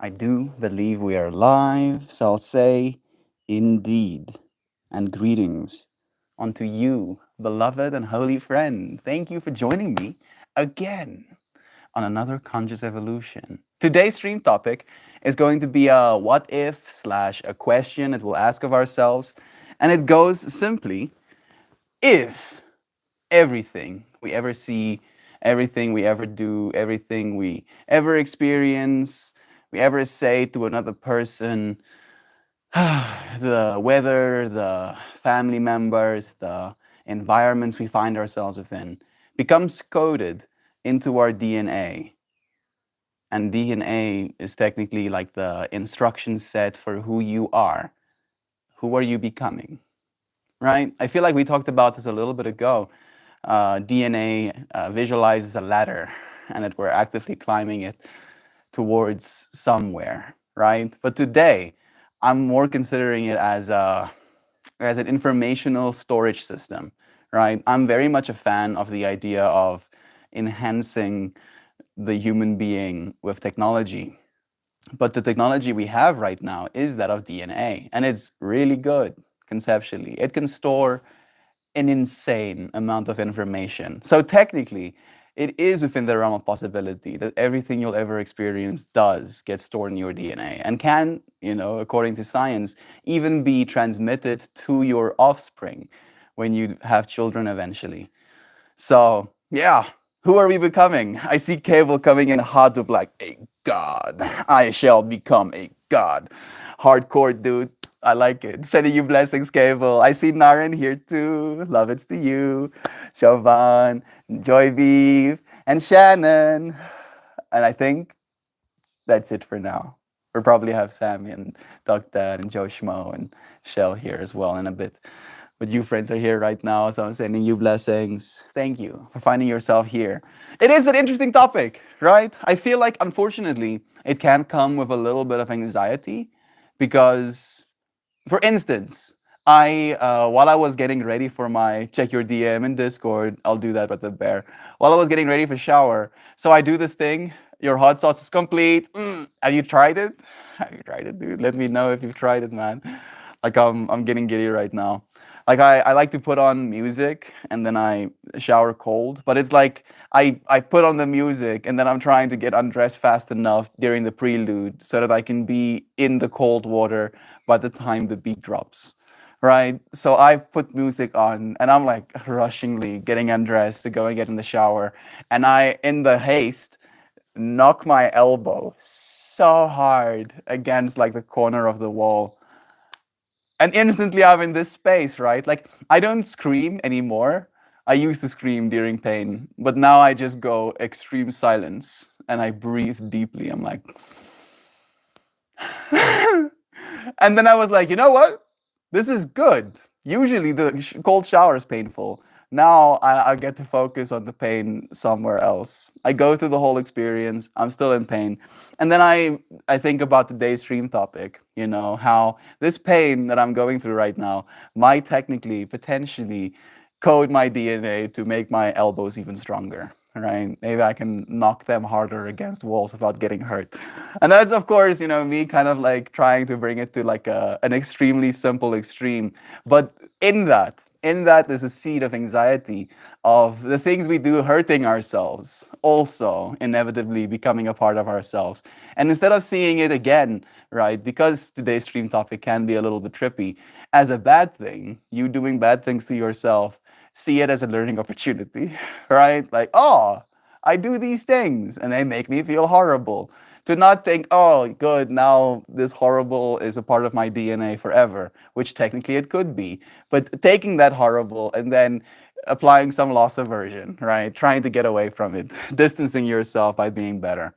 I do believe we are live, so I'll say indeed. And greetings unto you, beloved and holy friend. Thank you for joining me again on another conscious evolution. Today's stream topic is going to be a what if slash a question that we'll ask of ourselves. And it goes simply if everything we ever see, everything we ever do, everything we ever experience, we ever say to another person, the weather, the family members, the environments we find ourselves within, becomes coded into our DNA. And DNA is technically like the instruction set for who you are. Who are you becoming? Right? I feel like we talked about this a little bit ago. DNA visualizes a ladder and that we're actively climbing it towards somewhere, right? But today, I'm more considering it as an informational storage system, right? I'm very much a fan of the idea of enhancing the human being with technology. But the technology we have right now is that of DNA, and it's really good conceptually. It can store an insane amount of information. So technically, it is within the realm of possibility that everything you'll ever experience does get stored in your DNA and can, according to science, even be transmitted to your offspring when you have children eventually. So, yeah, who are we becoming? I see Cable coming in hot with like a god. I shall become a god. Hardcore dude. I like it. Sending you blessings, Cable. I see Naren here too. Love it's to you. Chauvin, Joy Beef, and Shannon. And I think that's it for now. We'll probably have Sammy and Doc Dad and Joe Schmo and Shell here as well in a bit. But you friends are here right now, so I'm sending you blessings. Thank you for finding yourself here. It is an interesting topic, right? I feel like, unfortunately, it can come with a little bit of anxiety because, for instance, while I was getting ready for my check your DM in Discord, I'll do that with the bear. While I was getting ready for shower, so I do this thing. Your hot sauce is complete. Have you tried it? Have you tried it, dude? Let me know if you've tried it, man. Like I'm getting giddy right now. Like I like to put on music and then I shower cold, but it's like I put on the music and then I'm trying to get undressed fast enough during the prelude so that I can be in the cold water by the time the beat drops. Right? So I put music on and I'm like rushingly getting undressed to go and get in the shower. And I, in the haste, knock my elbow so hard against like the corner of the wall. And instantly I'm in this space, right? Like I don't scream anymore. I used to scream during pain, but now I just go extreme silence and I breathe deeply. I'm like, and then I was like, you know what? This is good. Usually the cold shower is painful. Now I get to focus on the pain somewhere else. I go through the whole experience. I'm still in pain. And then I think about today's stream topic, how this pain that I'm going through right now might technically, potentially code my DNA to make my elbows even stronger. Right? Maybe I can knock them harder against walls without getting hurt. And that's of course, me kind of like trying to bring it to like an extremely simple extreme. But in that there's a seed of anxiety of the things we do hurting ourselves, also inevitably becoming a part of ourselves. And instead of seeing it again, right, because today's stream topic can be a little bit trippy, as a bad thing, you doing bad things to yourself, see it as a learning opportunity, right? Like, oh, I do these things and they make me feel horrible. To not think, oh, good, now this horrible is a part of my DNA forever, which technically it could be. But taking that horrible and then applying some loss aversion, right? Trying to get away from it, distancing yourself by being better.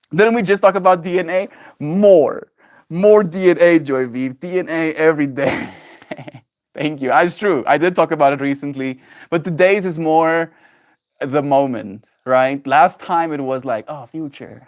Didn't we just talk about DNA? More DNA, Joy V. DNA every day. Thank you. It's true. I did talk about it recently, but today's is more the moment, right? Last time it was like, oh, future.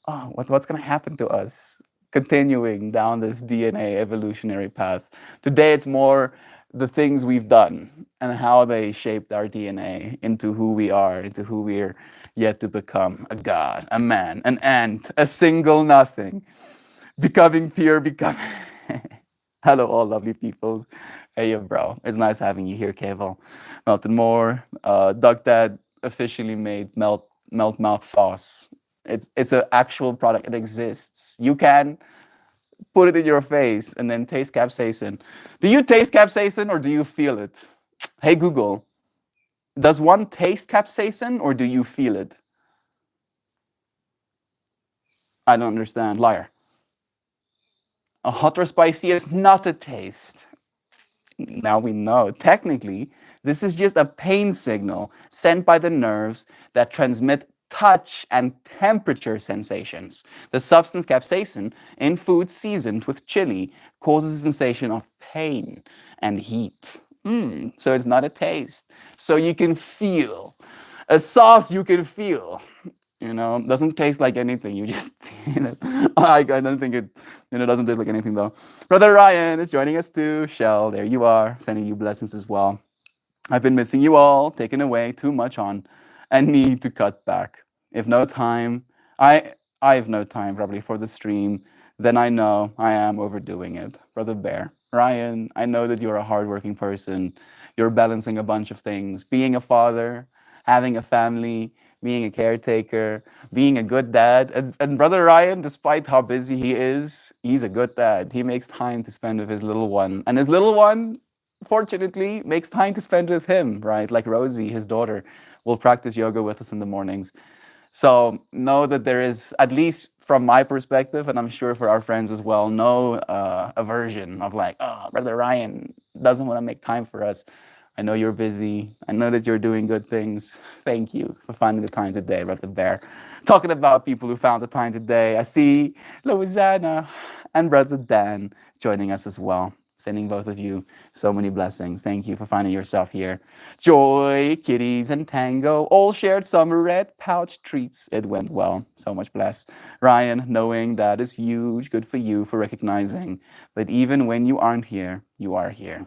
Oh, what's gonna happen to us? Continuing down this DNA evolutionary path. Today it's more the things we've done. and how they shaped our DNA into who we are, into who we're yet to become: a god, a man, an ant, a single nothing, becoming pure, becoming. Hello, all lovely peoples. Hey, yo, bro. It's nice having you here, Keval. Melton Moore. Doug Dad officially made melt mouth sauce. It's an actual product. It exists. You can put it in your face and then taste capsaicin. Do you taste capsaicin or do you feel it? Hey, Google, does one taste capsaicin or do you feel it? I don't understand. Liar. A hot or spicy is not a taste. Now we know. Technically, this is just a pain signal sent by the nerves that transmit touch and temperature sensations. The substance capsaicin in food seasoned with chili causes a sensation of pain and heat. So it's not a taste. So you can feel. A sauce you can feel. Doesn't taste like anything. You just, I don't think it, doesn't taste like anything though. Brother Ryan is joining us too. Shell, there you are, sending you blessings as well. I've been missing you all, taking away too much on, and need to cut back. If no time, I have no time probably for the stream, then I know I am overdoing it. Brother Bear, Ryan, I know that you're a hardworking person. You're balancing a bunch of things, being a father, having a family, being a caretaker, being a good dad. And Brother Ryan, despite how busy he is, he's a good dad. He makes time to spend with his little one. And his little one, fortunately, makes time to spend with him, right? Like Rosie, his daughter, will practice yoga with us in the mornings. So know that there is, at least from my perspective, and I'm sure for our friends as well, no aversion of like, oh, Brother Ryan doesn't want to make time for us. I know you're busy. I know that you're doing good things. Thank you for finding the time today, Brother Bear. Talking about people who found the time today, I see Louisiana and Brother Dan joining us as well. Sending both of you so many blessings. Thank you for finding yourself here. Joy, kitties, and tango all shared some red pouch treats. It went well. So much bless. Ryan, knowing that is huge. Good for you for recognizing. But even when you aren't here, you are here.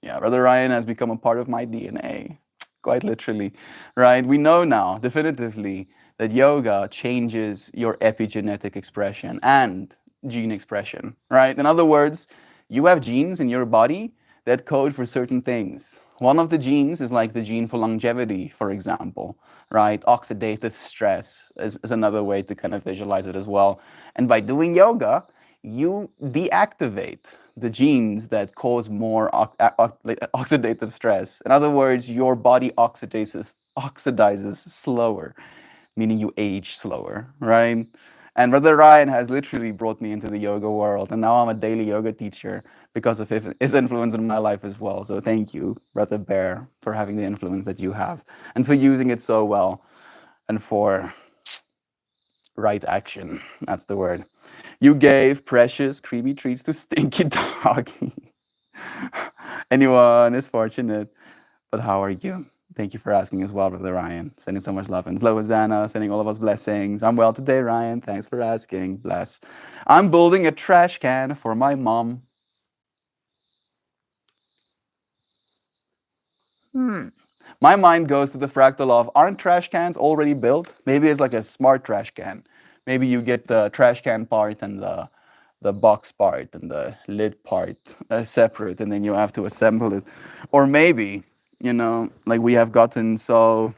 Yeah, Brother Ryan has become a part of my DNA, quite literally, right? We know now, definitively, that yoga changes your epigenetic expression and gene expression, right? In other words, you have genes in your body that code for certain things. One of the genes is like the gene for longevity, for example, right? Oxidative stress is another way to kind of visualize it as well. And by doing yoga, you deactivate the genes that cause more oxidative stress. In other words, your body oxidizes slower, meaning you age slower, right? And Brother Ryan has literally brought me into the yoga world, and now I'm a daily yoga teacher because of his influence in my life as well. So thank you, Brother Bear, for having the influence that you have, and for using it so well, and for right action. That's the word. You gave precious, creamy treats to Stinky Doggy. Anyone is fortunate, but how are you? Thank you for asking as well, Brother Ryan. Sending so much love. And Sloazana, sending all of us blessings. I'm well today, Ryan. Thanks for asking. Bless. I'm building a trash can for my mom. My mind goes to the fractal of, aren't trash cans already built? Maybe it's like a smart trash can. Maybe you get the trash can part and the box part and the lid part separate, and then you have to assemble it. Or maybe, like we have gotten so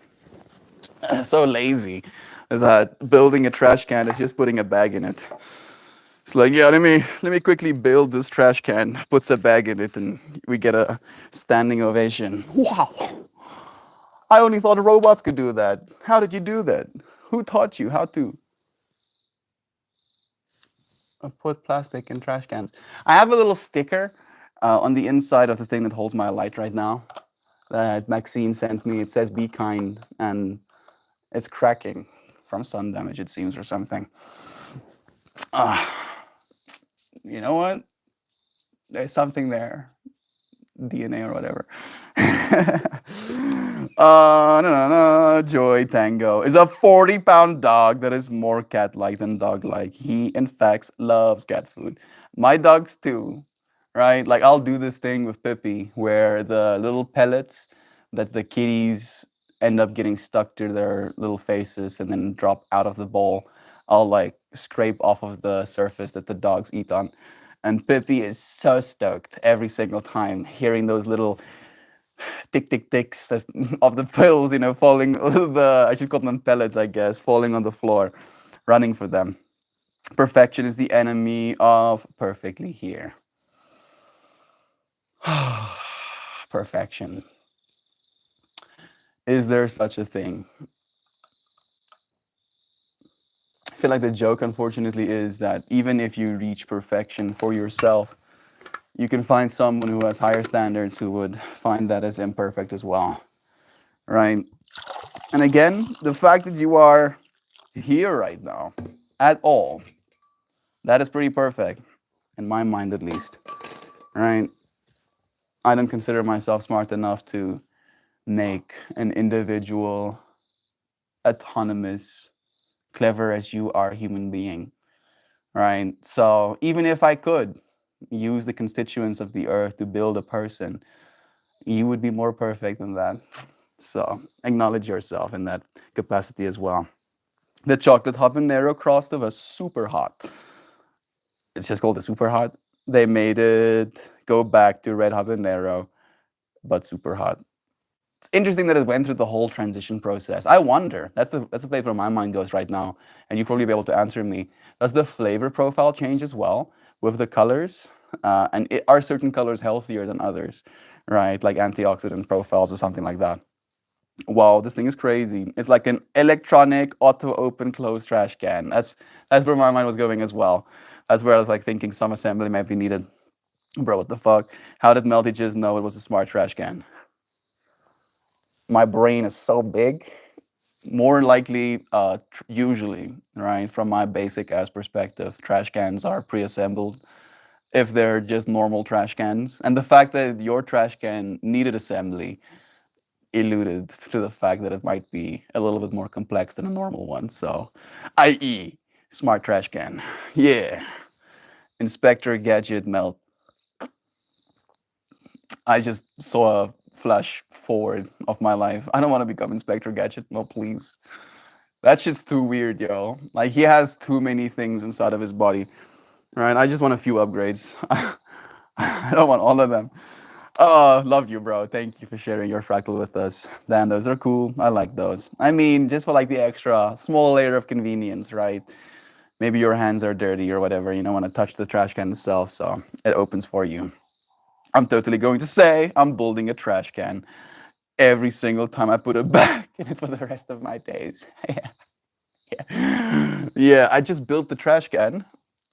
lazy that building a trash can is just putting a bag in it. It's like, yeah, let me quickly build this trash can, puts a bag in it, and we get a standing ovation. Wow! I only thought robots could do that. How did you do that? Who taught you how to put plastic in trash cans? I have a little sticker on the inside of the thing that holds my light right now that Maxine sent me. It says, be kind, and it's cracking from sun damage, it seems, or something. You know what? There's something there. DNA or whatever. No. Joy Tango is a 40-pound dog that is more cat-like than dog-like. He, in fact, loves cat food. My dogs too, right? Like I'll do this thing with Pippi where the little pellets that the kitties end up getting stuck to their little faces and then drop out of the bowl, I'll like scrape off of the surface that the dogs eat on. And Pippi is so stoked every single time hearing those little tick tick ticks that, of the pills, you know, falling the I should call them pellets, I guess, falling on the floor, running for them. Perfection is the enemy of perfectly here. Perfection. Is there such a thing? I feel like the joke, unfortunately, is that even if you reach perfection for yourself, you can find someone who has higher standards who would find that as imperfect as well, right? And again, the fact that you are here right now at all, that is pretty perfect, in my mind at least, right? I don't consider myself smart enough to make an individual, autonomous, clever as you are human being, right? So even if I could use the constituents of the earth to build a person, you would be more perfect than that. So acknowledge yourself in that capacity as well. The chocolate habanero crust was super hot. It's just called the super hot. They made it go back to red habanero, but super hot. It's interesting that it went through the whole transition process. I wonder, that's the place where my mind goes right now, and you probably be able to answer me. Does the flavor profile change as well with the colors? Are certain colors healthier than others, right? Like antioxidant profiles or something like that. Wow, this thing is crazy. It's like an electronic auto open close trash can. That's where my mind was going as well. That's where I was like thinking some assembly might be needed. Bro, what the fuck? How did Melty just know it was a smart trash can? My brain is so big. More likely, usually, right, from my basic ass perspective, trash cans are pre-assembled if they're just normal trash cans. And the fact that your trash can needed assembly alluded to the fact that it might be a little bit more complex than a normal one. So, i.e., smart trash can. Yeah. Inspector Gadget Melt. I just saw a flash forward of my life. I don't want to become Inspector Gadget. No, please. That's just too weird, yo. Like, he has too many things inside of his body, right? I just want a few upgrades. I don't want all of them. Oh, love you, bro. Thank you for sharing your fractal with us. Damn, those are cool. I like those. I mean, just for like the extra small layer of convenience, right? Maybe your hands are dirty or whatever. You don't want to touch the trash can itself, so it opens for you. I'm totally going to say I'm building a trash can every single time I put a bag in it for the rest of my days. Yeah, I just built the trash can.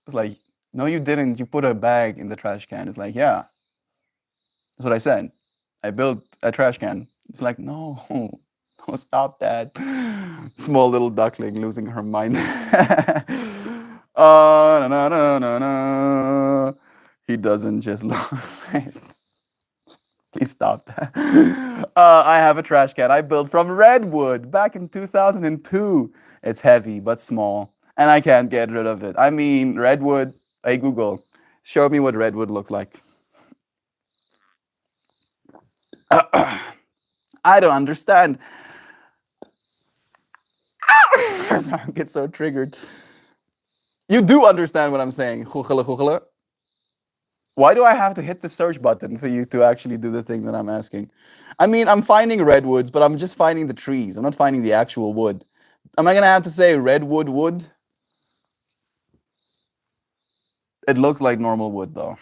It's like, no, you didn't. You put a bag in the trash can. It's like, yeah, that's what I said. I built a trash can. It's like, no, no, stop that. Small little duckling losing her mind. No, no, no, no, no. He doesn't just love it. Please stop that. I have a trash can I built from redwood back in 2002. It's heavy but small, and I can't get rid of it. I mean, redwood. Hey Google, show me what redwood looks like. I don't understand. I get so triggered. You do understand what I'm saying. Why do I have to hit the search button for you to actually do the thing that I'm asking? I mean, I'm finding redwoods, but I'm just finding the trees. I'm not finding the actual wood. Am I gonna have to say redwood wood? It looks like normal wood though.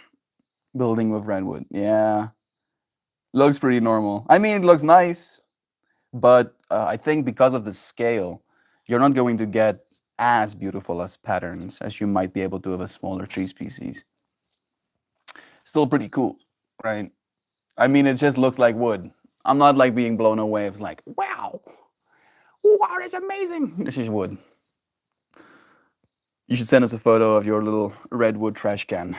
Building with redwood. Yeah. Looks pretty normal. I mean, it looks nice, but I think because of the scale, you're not going to get as beautiful as patterns as you might be able to with a smaller tree species. Still pretty cool, right? I mean, it just looks like wood. I'm not like being blown away. It's like, wow, wow, that's amazing. This is wood. You should send us a photo of your little redwood trash can.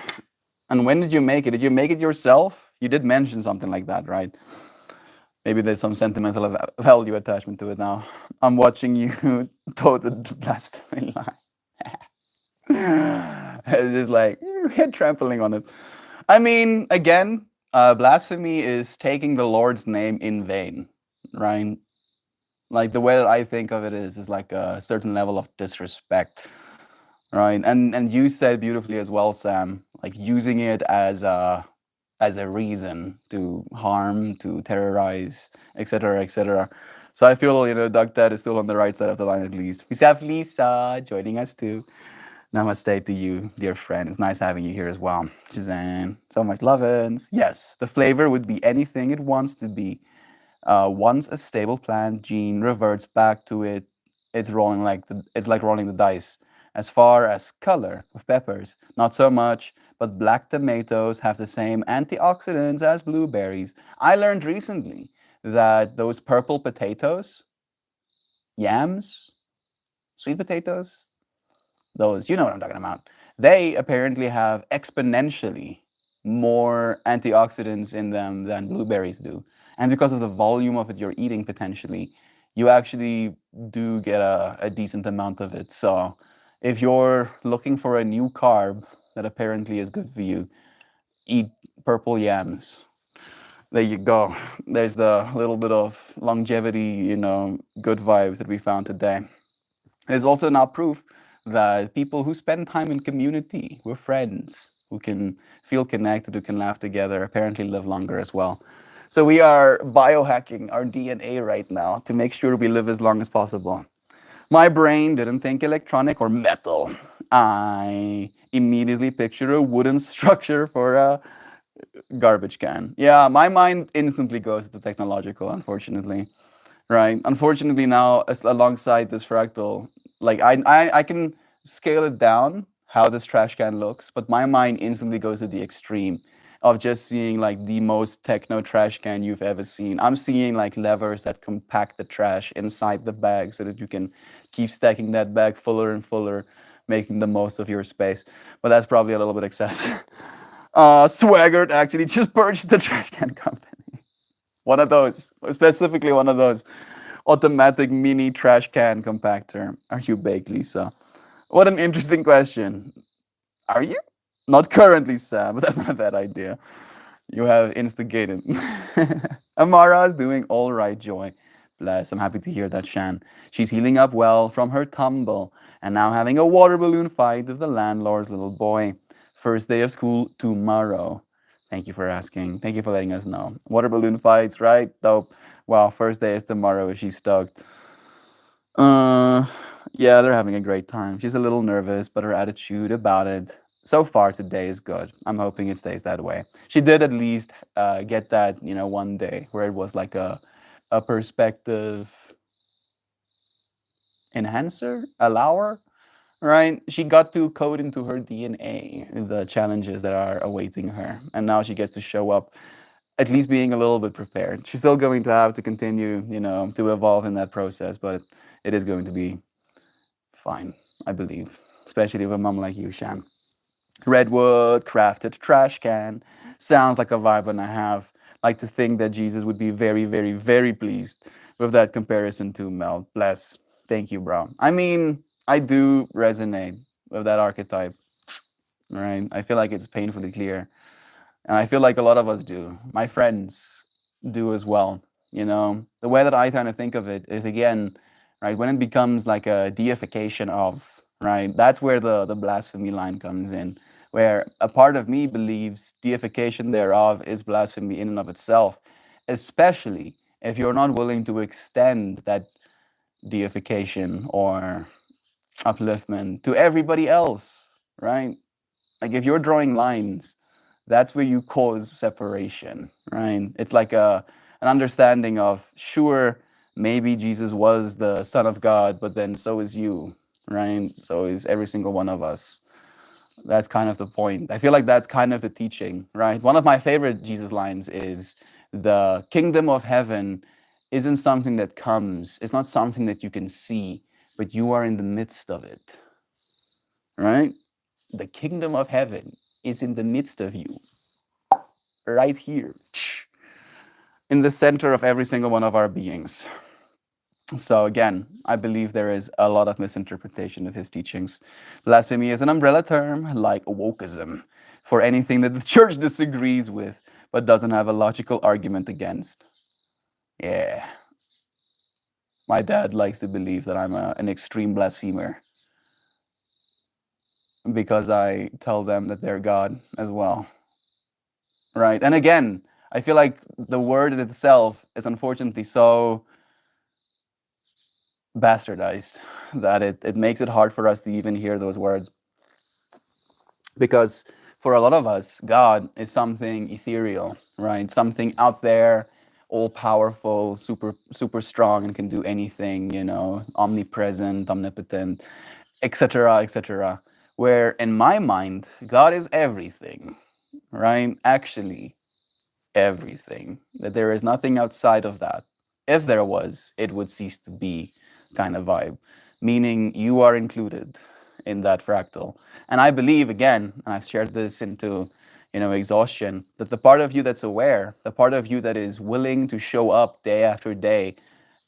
And when did you make it? Did you make it yourself? You did mention something like that, right? Maybe there's some sentimental value attachment to it now. I'm watching you toe the blasphemy line. It's just like, you're trampling on it. I mean, again, blasphemy is taking the Lord's name in vain, right? Like the way that I think of it is like a certain level of disrespect, right? And you said beautifully as well, Sam, like using it as a reason to harm, to terrorize, etc., etc. So I feel, Doug Ted is still on the right side of the line at least. We have Lisa joining us too. Namaste to you, dear friend. It's nice having you here as well. Suzanne, so much lovin's. Yes, the flavor would be anything it wants to be. Once a stable plant gene reverts back to it, it's like rolling the dice. As far as color with peppers, not so much, but black tomatoes have the same antioxidants as blueberries. I learned recently that those purple potatoes, yams, sweet potatoes, those, you know what I'm talking about. They apparently have exponentially more antioxidants in them than blueberries do. And because of the volume of it you're eating potentially, you actually do get a decent amount of it. So if you're looking for a new carb that apparently is good for you, eat purple yams. There you go. There's the little bit of longevity, good vibes that we found today. There's also now proof that people who spend time in community with friends, who can feel connected, who can laugh together, apparently live longer as well. So we are biohacking our DNA right now to make sure we live as long as possible. My brain didn't think electronic or metal. I immediately pictured a wooden structure for a garbage can. Yeah, my mind instantly goes to the technological, unfortunately. Right. Unfortunately, now alongside this fractal, like I can scale it down how this trash can looks, but my mind instantly goes to the extreme of just seeing like the most techno trash can you've ever seen. I'm seeing like levers that compact the trash inside the bag so that you can keep stacking that bag fuller and fuller, making the most of your space. But that's probably a little bit excessive. Swaggart actually just purchased the trash can company. One of those, specifically one of those automatic mini trash can compactor. Are you baked, Lisa? What an interesting question. Are you? Not currently, Sam, but that's not a bad idea. You have instigated. Amara is doing all right, Joy. Bless. I'm happy to hear that, Shan. She's healing up well from her tumble and now having a water balloon fight with the landlord's little boy. First day of school tomorrow. Thank you for asking. Thank you for letting us know. Water balloon fights, right? Dope. Wow, first day is tomorrow. She's stoked. Uh, yeah, they're having a great time. She's a little nervous, but her attitude about it so far today is good. I'm hoping it stays that way. She did at least get that, one day where it was like a perspective enhancer, allower, right? She got to code into her DNA the challenges that are awaiting her. And now she gets to show up at least being a little bit prepared. She's still going to have to continue, to evolve in that process, but it is going to be fine, I believe, especially with a mom like you, Shan. Redwood, crafted trash can. Sounds like a vibe, and I have like to think that Jesus would be very, very, very pleased with that comparison to Mel. Bless. Thank you, bro. I mean, I do resonate with that archetype, right? I feel like it's painfully clear. And I feel like a lot of us do. My friends do as well. The way that I kind of think of it is again, right, when it becomes like a deification of, right, that's where the blasphemy line comes in, where a part of me believes deification thereof is blasphemy in and of itself, especially if you're not willing to extend that deification or upliftment to everybody else, right? Like if you're drawing lines, that's where you cause separation, right? It's like an understanding of, sure, maybe Jesus was the Son of God, but then so is you, right? So is every single one of us. That's kind of the point. I feel like that's kind of the teaching, right? One of my favorite Jesus lines is the kingdom of heaven isn't something that comes, it's not something that you can see, but you are in the midst of it, right? The kingdom of heaven is in the midst of you, right here, in the center of every single one of our beings. So again, I believe there is a lot of misinterpretation of his teachings. Blasphemy is an umbrella term like wokeism. for anything that the church disagrees with but doesn't have a logical argument against. Yeah, my dad likes to believe that I'm an extreme blasphemer because I tell them that they're God as well, right? And again, I feel like the word in itself is unfortunately so bastardized that it makes it hard for us to even hear those words. Because for a lot of us, God is something ethereal, right? Something out there, all powerful, super strong, and can do anything, omnipresent, omnipotent, etc., etc. Where in my mind, God is everything, right? Actually, everything. That there is nothing outside of that. If there was, it would cease to be kind of vibe, meaning you are included in that fractal. And I believe, again, and I've shared this into exhaustion, that the part of you that's aware, the part of you that is willing to show up day after day,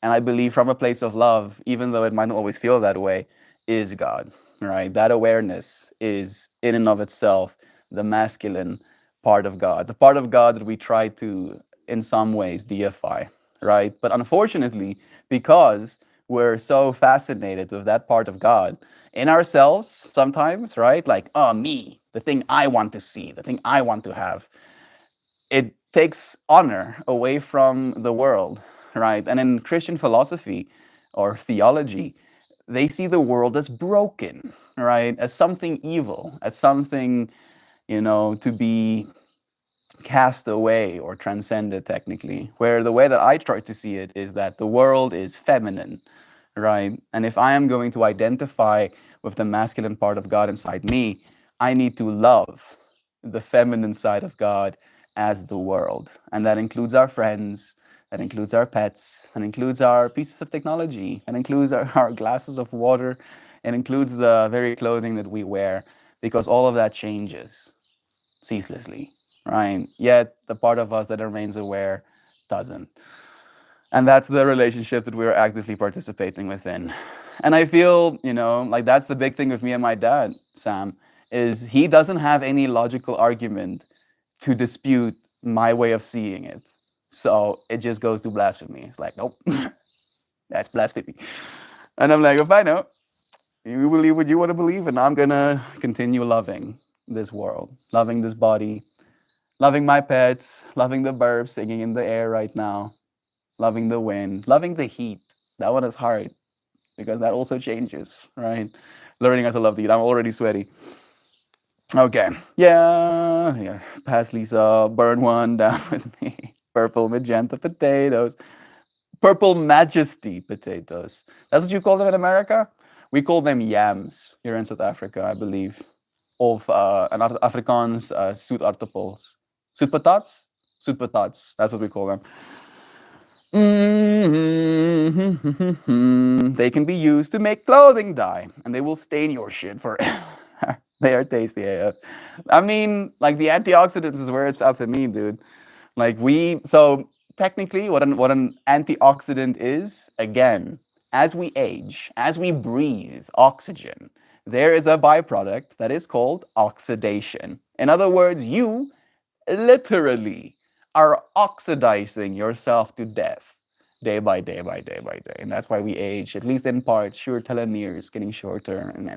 and I believe from a place of love, even though it might not always feel that way, is God, right? That awareness is in and of itself the masculine part of God, the part of God that we try to, in some ways, deify, right? But unfortunately, because we're so fascinated with that part of God in ourselves sometimes, right? Like, oh, me, the thing I want to see, the thing I want to have, it takes honor away from the world, right? And in Christian philosophy or theology, they see the world as broken, right? As something evil, as something, to be cast away or transcended technically. Where the way that I try to see it is that the world is feminine, right? And if I am going to identify with the masculine part of God inside me, I need to love the feminine side of God as the world. And that includes our friends, that includes our pets, that includes our pieces of technology, that includes our glasses of water, it includes the very clothing that we wear, because all of that changes ceaselessly, right? Yet the part of us that remains aware doesn't. And that's the relationship that we're actively participating within. And I feel, like that's the big thing with me and my dad, Sam, is he doesn't have any logical argument to dispute my way of seeing it. So it just goes to blasphemy. It's like, nope, that's blasphemy. And I'm like, if I know, you believe what you want to believe, and I'm gonna continue loving this world, loving this body, loving my pets, loving the birds singing in the air right now, loving the wind, loving the heat. That one is hard because that also changes, right? Learning how to love the heat. I'm already sweaty. Okay. Yeah. Yeah. Pass Lisa. Burn one down with me. Purple magenta potatoes. Purple majesty potatoes. That's what you call them in America? We call them yams here in South Africa, I believe. Of en Afrikaans, soetaartappels. Soetpatats? Soetpatats. That's what we call them. They can be used to make clothing dye, and they will stain your shit forever. They are tasty AF. I mean, like the antioxidants is where it's at for me, dude. Like so technically, what an antioxidant is, again, as we age, as we breathe oxygen, there is a byproduct that is called oxidation. In other words, you literally are oxidizing yourself to death day by day by day by day. And that's why we age, at least in part. Sure, telomeres getting shorter, and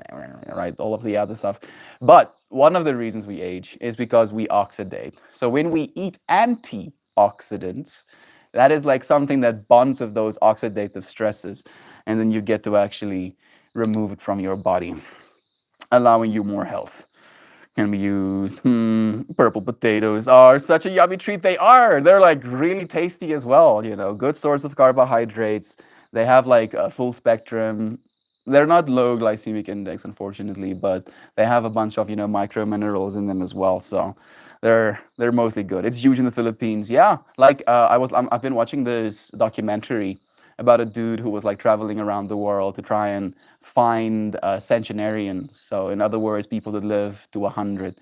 right, all of the other stuff. But one of the reasons we age is because we oxidate. So when we eat antioxidants, that is like something that bonds with those oxidative stresses, and then you get to actually remove it from your body, allowing you more health. Can be used. Purple potatoes are such a yummy treat. They are. They're like really tasty as well. Good source of carbohydrates. They have like a full spectrum. They're not low glycemic index, unfortunately, but they have a bunch of micro minerals in them as well. So they're mostly good. It's huge in the Philippines. Yeah, like I've been watching this documentary about a dude who was like traveling around the world to try and find centenarians. So in other words, people that live to 100,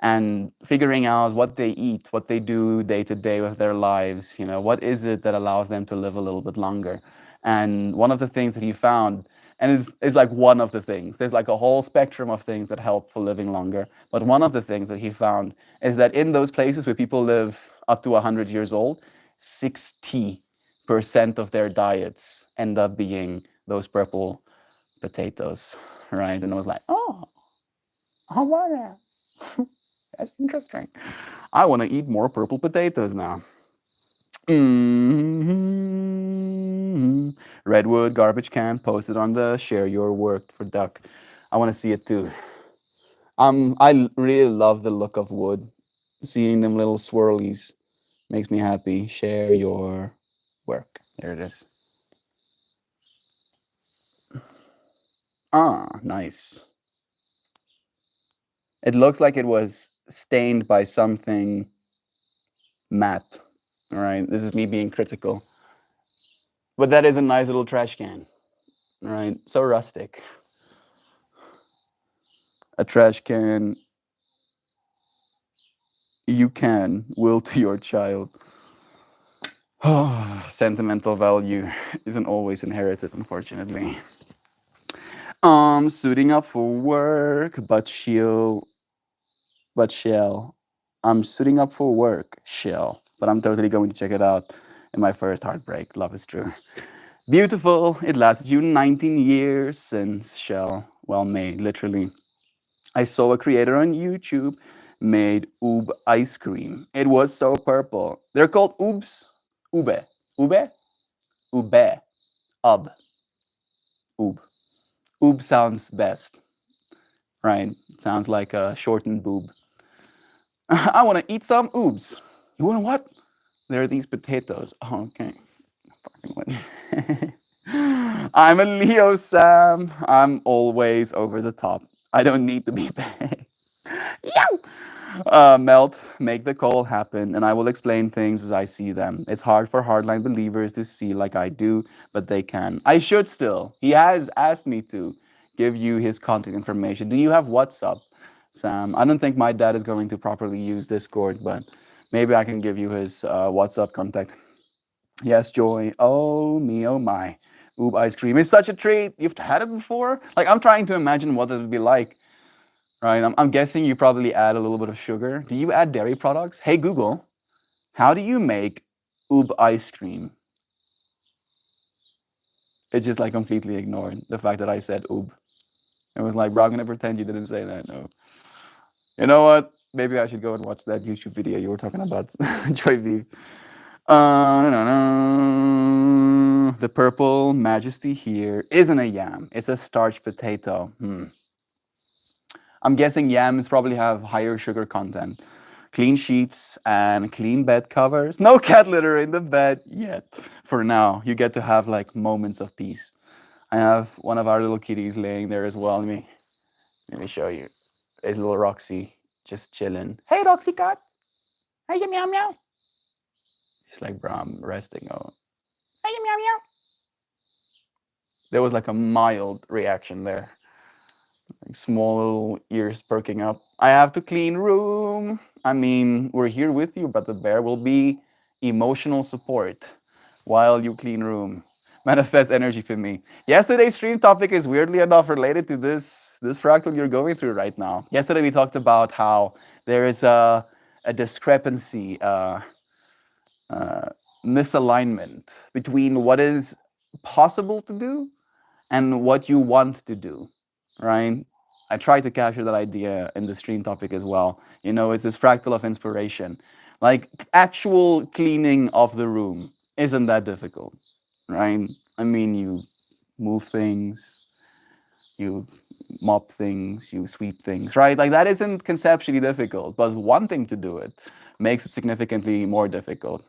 and figuring out what they eat, what they do day to day with their lives. What is it that allows them to live a little bit longer? And one of the things that he found And it's like one of the things. There's like a whole spectrum of things that help for living longer. But one of the things that he found is that in those places where people live up to 100 years old, 60% of their diets end up being those purple potatoes, right? And I was like, oh, I want that. That's interesting. I want to eat more purple potatoes now. Redwood garbage can posted on the share your work for Duck. I want to see it too. I really love the look of wood. Seeing them little swirlies makes me happy. Share your work. There it is. Ah, nice. It looks like it was stained by something matte. All right, this is me being critical. But that is a nice little trash can. All right, so rustic. A trash can you can will to your child. Sentimental value isn't always inherited, unfortunately. Suiting up for work, but shell. I'm suiting up for work, shell. But I'm totally going to check it out in my first heartbreak. Love is true. Beautiful. It lasted you 19 years since shell. Well made, literally. I saw a creator on YouTube made oob ice cream. It was so purple. They're called oobs. Ube. Ube? Ube. Ub. Oob. Oob sounds best, right? It sounds like a shortened boob. I want to eat some oobs. You want what? There are these potatoes. Oh, okay. I'm a Leo, Sam. I'm always over the top. I don't need to be paid. Melt, make the call happen, and I will explain things as I see them. It's hard for hardline believers to see like I do, but they can. I should still. He has asked me to give you his contact information. Do you have WhatsApp, Sam? I don't think my dad is going to properly use Discord, but maybe I can give you his WhatsApp contact. Yes, Joy. Oh me, oh my. Oob ice cream is such a treat. You've had it before? Like, I'm trying to imagine what it would be like. Right, I'm guessing you probably add a little bit of sugar. Do you add dairy products? Hey Google, how do you make oob ice cream? It just like completely ignored the fact that I said oob. It was like, bro, I'm gonna pretend you didn't say that. No. You know what? Maybe I should go and watch that YouTube video you were talking about, Joy V. The purple majesty here isn't a yam. It's a starch potato. I'm guessing yams probably have higher sugar content. Clean sheets and clean bed covers. No cat litter in the bed yet. For now, you get to have like moments of peace. I have one of our little kitties laying there as well. Let me show you. There's little Roxy just chilling. Hey, Roxy cat. Hey, meow meow. She's like, bro, I'm resting. Oh. Hey, meow meow. There was like a mild reaction there. Like small little ears perking up. I have to clean room. I mean, we're here with you, but the bear will be emotional support while you clean room. Manifest energy for me. Yesterday's stream topic is weirdly enough related to this fractal you're going through right now. Yesterday we talked about how there is a discrepancy, misalignment between what is possible to do and what you want to do, right? I try to capture that idea in the stream topic as well. You know, it's this fractal of inspiration. Like, actual cleaning of the room isn't that difficult, right? I mean, you move things, you mop things, you sweep things, right? Like, that isn't conceptually difficult, but wanting to do it makes it significantly more difficult.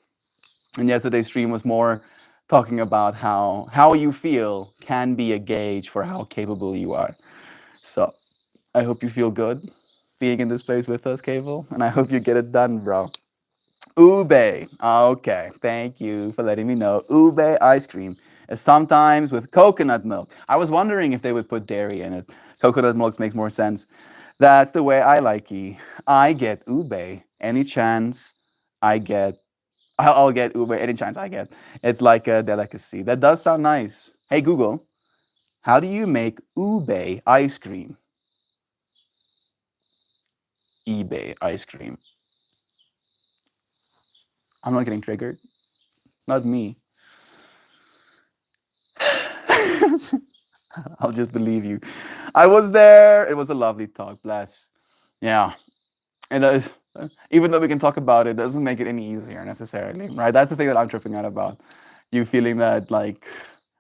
And yesterday's stream was more talking about how you feel can be a gauge for how capable you are. So I hope you feel good being in this place with us, Cable, and I hope you get it done, bro. Ube. Okay, thank you for letting me know. Ube ice cream is sometimes with coconut milk. I was wondering if they would put dairy in it. Coconut milk makes more sense. That's the way I like it. I get ube any chance I get. I'll get ube any chance I get. It's like a delicacy. That does sound nice. Hey Google, How do you make ube ice cream? eBay ice cream. I'm not getting triggered. Not me. I'll just believe you. I was there. It was a lovely talk. Bless. Yeah. And even though we can talk about it, doesn't make it any easier necessarily, right? That's the thing that I'm tripping out about. You feeling that like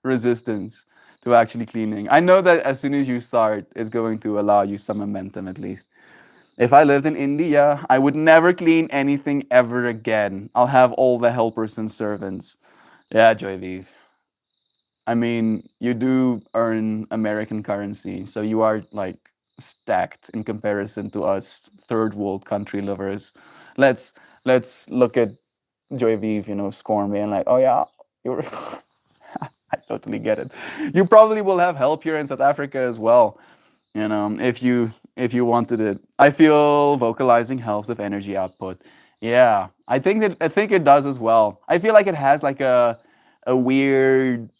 resistance to actually cleaning. I know that as soon as you start, it's going to allow you some momentum at least. If I lived in India, I would never clean anything ever again. I'll have all the helpers and servants. Yeah, Joydeep. I mean, you do earn American currency, so you are like stacked in comparison to us third world country lovers. Let's let's look at Joy Vive, scorn me and like, oh yeah, you're I totally get it. You probably will have help here in South Africa as well, if you wanted it. I feel vocalizing helps with energy output. Yeah, I think it does as well. I feel like it has like a weird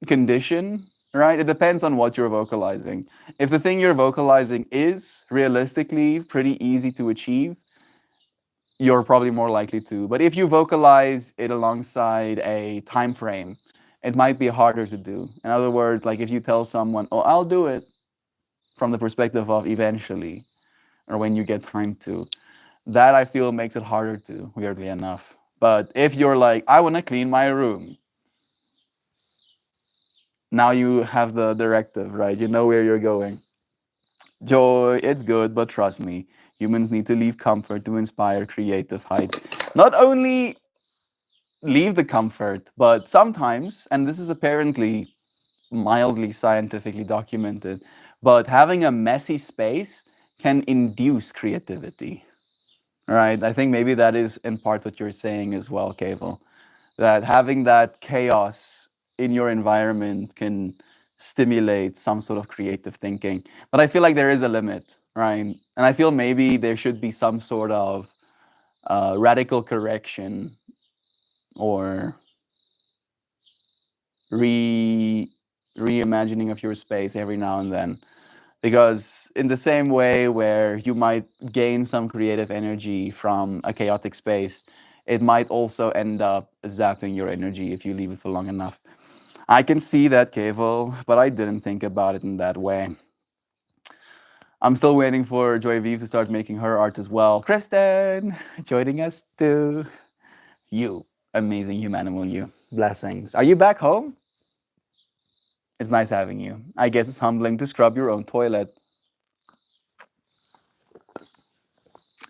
condition, right? It depends on what you're vocalizing. If the thing you're vocalizing is realistically pretty easy to achieve, you're probably more likely to. But if you vocalize it alongside a time frame, it might be harder to do. In other words, like if you tell someone, "Oh, I'll do it," from the perspective of eventually or when you get time to, that I feel makes it harder to, weirdly enough. But if you're like, "I want to clean my room," now you have the directive, right? You know where you're going. Joy, it's good, but trust me, humans need to leave comfort to inspire creative heights. Not only leave the comfort, but sometimes, and this is apparently mildly scientifically documented, but having a messy space can induce creativity, right? I think maybe that is in part what you're saying as well, Cable, that having that chaos in your environment can stimulate some sort of creative thinking. But I feel like there is a limit, right? And I feel maybe there should be some sort of radical correction or re reimagining of your space every now and then. Because in the same way where you might gain some creative energy from a chaotic space, it might also end up zapping your energy if you leave it for long enough. I can see that, Kevo, but I didn't think about it in that way. I'm still waiting for Joy Vive to start making her art as well. Kristen, joining us too. You, amazing humanimal, you. Blessings. Are you back home? It's nice having you. I guess it's humbling to scrub your own toilet.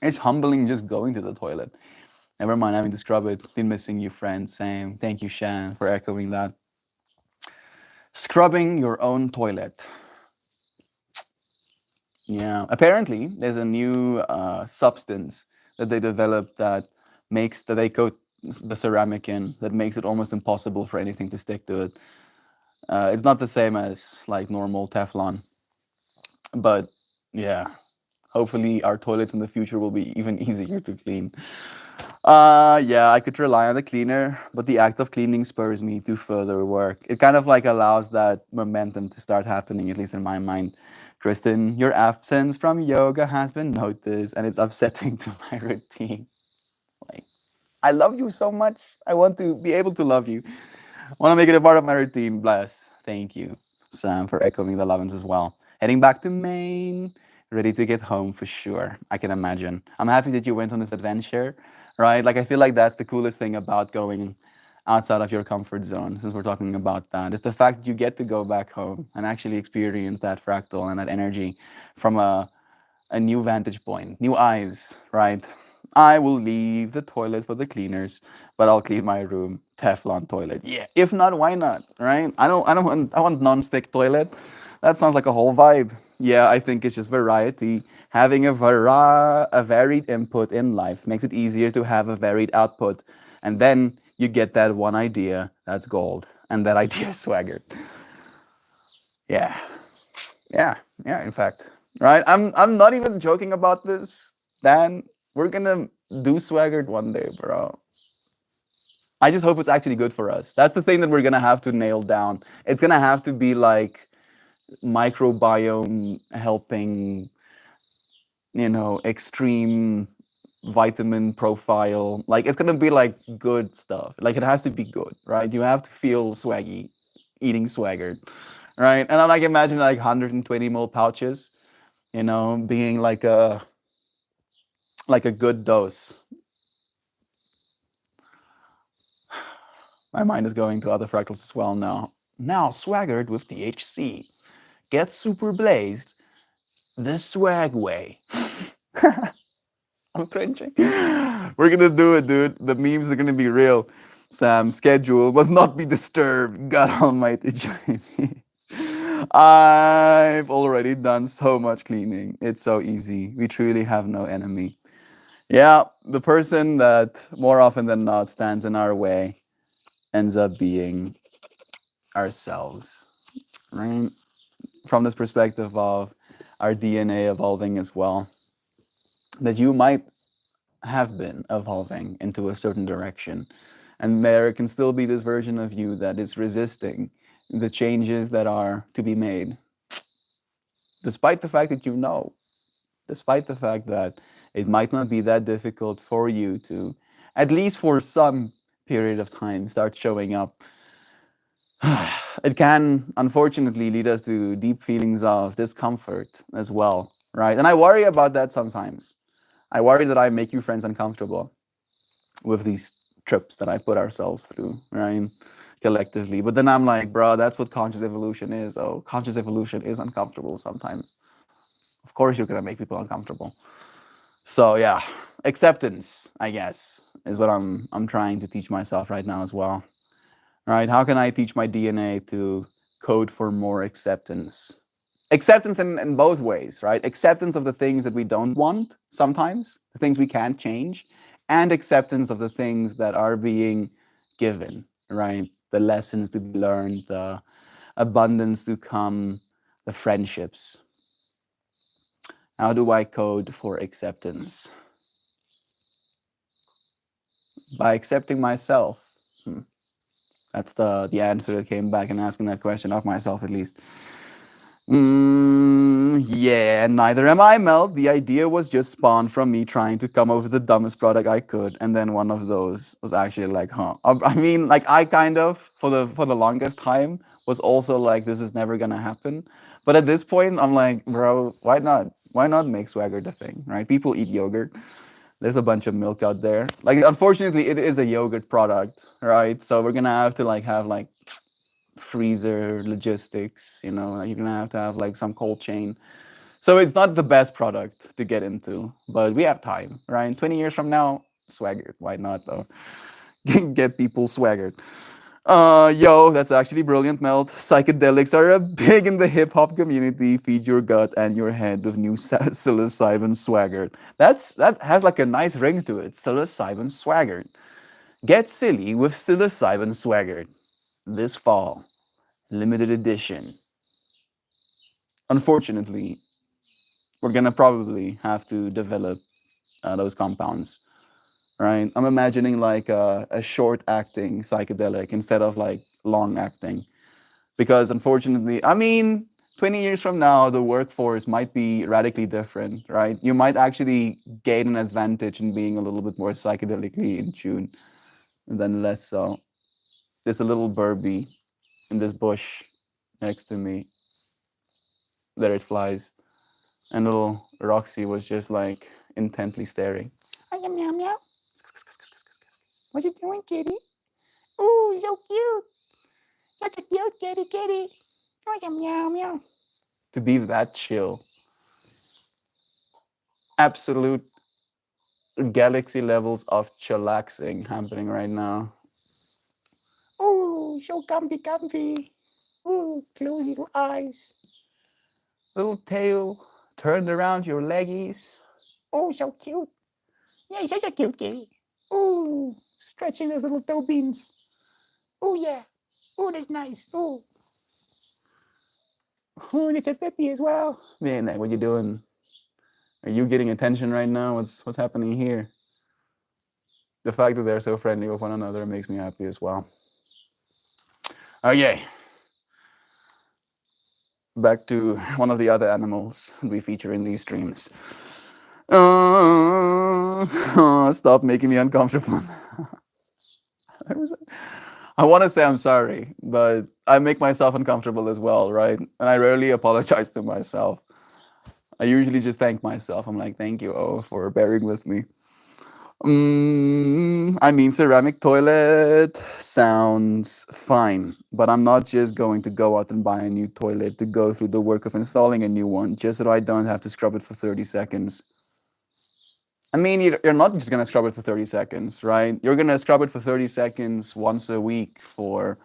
It's humbling just going to the toilet. Never mind having to scrub it. Been missing you, friend. Same. Thank you, Shan, for echoing that. Scrubbing your own toilet. Yeah. Apparently, there's a new substance that they developed that they coat the ceramic in that makes it almost impossible for anything to stick to it. It's not the same as like normal Teflon, but yeah. Hopefully, our toilets in the future will be even easier to clean. Yeah, I could rely on the cleaner, but the act of cleaning spurs me to further work. It kind of like allows that momentum to start happening, at least in my mind. Kristen, your absence from yoga has been noticed, and it's upsetting to my routine. Like, I love you so much. I want to be able to love you. I want to make it a part of my routine. Bless. Thank you, Sam, for echoing the lovin's as well. Heading back to Maine, ready to get home for sure. I can imagine. I'm happy that you went on this adventure, right? Like, I feel like that's the coolest thing about going outside of your comfort zone, since we're talking about that. It's the fact that you get to go back home and actually experience that fractal and that energy from a new vantage point, new eyes, right? I will leave the toilet for the cleaners, but I'll clean my room. Teflon toilet. Yeah. If not, why not? Right? I want non-stick toilet. That sounds like a whole vibe. Yeah, I think it's just variety. Having a varied input in life makes it easier to have a varied output. And then you get that one idea that's gold. And that idea is swagger. Yeah. Yeah, yeah, in fact. Right? I'm not even joking about this. Dan, we're gonna do swaggered one day, bro. I just hope it's actually good for us. That's the thing that we're gonna have to nail down. It's gonna have to be like microbiome helping, extreme vitamin profile. Like it's gonna be like good stuff. Like it has to be good, right? You have to feel swaggy eating swaggered, right? And I'm like imagine like 120 ml pouches, being like a good dose. My mind is going to other fractals as well now. Now swaggered with THC. Get super blazed the swag way. I'm cringing. We're gonna do it, dude. The memes are gonna be real. Sam, schedule must not be disturbed. God Almighty, join me. I've already done so much cleaning. It's so easy. We truly have no enemy. Yeah, the person that more often than not stands in our way ends up being ourselves, right? From this perspective of our DNA evolving as well, that you might have been evolving into a certain direction. And there can still be this version of you that is resisting the changes that are to be made. Despite the fact that despite the fact that it might not be that difficult for you to, at least for some period of time, start showing up, it can unfortunately lead us to deep feelings of discomfort as well, right? And I worry about that sometimes. I worry that I make you friends uncomfortable with these trips that I put ourselves through, right? Collectively. But then I'm like, bro, that's what conscious evolution is. Oh, conscious evolution is uncomfortable sometimes. Of course, you're gonna make people uncomfortable. So yeah, acceptance, I guess, is what I'm trying to teach myself right now as well. Right? How can I teach my DNA to code for more acceptance? Acceptance in both ways, right? Acceptance of the things that we don't want sometimes, the things we can't change, and acceptance of the things that are being given, right? The lessons to be learned, the abundance to come, the friendships. How do I code for acceptance? By accepting myself. That's the answer that came back in asking that question of myself, at least. Yeah, neither am I, Mel. The idea was just spawned from me trying to come up with the dumbest product I could, and then one of those was actually like, huh. I mean, like I kind of for the longest time was also like, this is never gonna happen. But at this point, I'm like, bro, why not? Why not make swagger the thing, right? People eat yogurt. There's a bunch of milk out there. Like, unfortunately, it is a yogurt product, right? So we're gonna have to have like freezer logistics. Like you're gonna have to have like some cold chain. So it's not the best product to get into, but we have time, right? 20 years from now, swaggered. Why not though? Get people swaggered. Yo, that's actually brilliant, Melt. Psychedelics are a big in the hip hop community. Feed your gut and your head with new psilocybin swagger. That has like a nice ring to it. Psilocybin swagger. Get silly with psilocybin swagger this fall, limited edition. Unfortunately, we're gonna probably have to develop those compounds, right? I'm imagining like a short acting psychedelic instead of like long acting. Because unfortunately, I mean, 20 years from now, the workforce might be radically different, right? You might actually gain an advantage in being a little bit more psychedelically in tune than less so. There's a little Burby in this bush next to me. There it flies. And little Roxy was just like intently staring. Meow, meow, meow. What you doing, kitty? Ooh, so cute. Such a cute kitty, kitty. Oh, meow, meow. To be that chill. Absolute galaxy levels of chillaxing happening right now. Ooh, so comfy, comfy. Ooh, close your eyes. Little tail turned around your leggies. Oh, so cute. Yeah, such a cute kitty. Ooh, stretching those little toe beans. Oh, yeah. Oh, that's nice. Oh. Oh, and it's a peppy as well. Man, what you doing? Are you getting attention right now? What's happening here? The fact that they're so friendly with one another makes me happy as well. Okay, back to one of the other animals we feature in these streams. Stop making me uncomfortable. I want to say I'm sorry, but I make myself uncomfortable as well, right? And I rarely apologize to myself. I usually just thank myself. I'm like, thank you, oh, for bearing with me. I mean, ceramic toilet sounds fine, but I'm not just going to go out and buy a new toilet to go through the work of installing a new one just so I don't have to scrub it for 30 seconds. I mean, you're not just going to scrub it for 30 seconds, right? You're going to scrub it for 30 seconds once a week for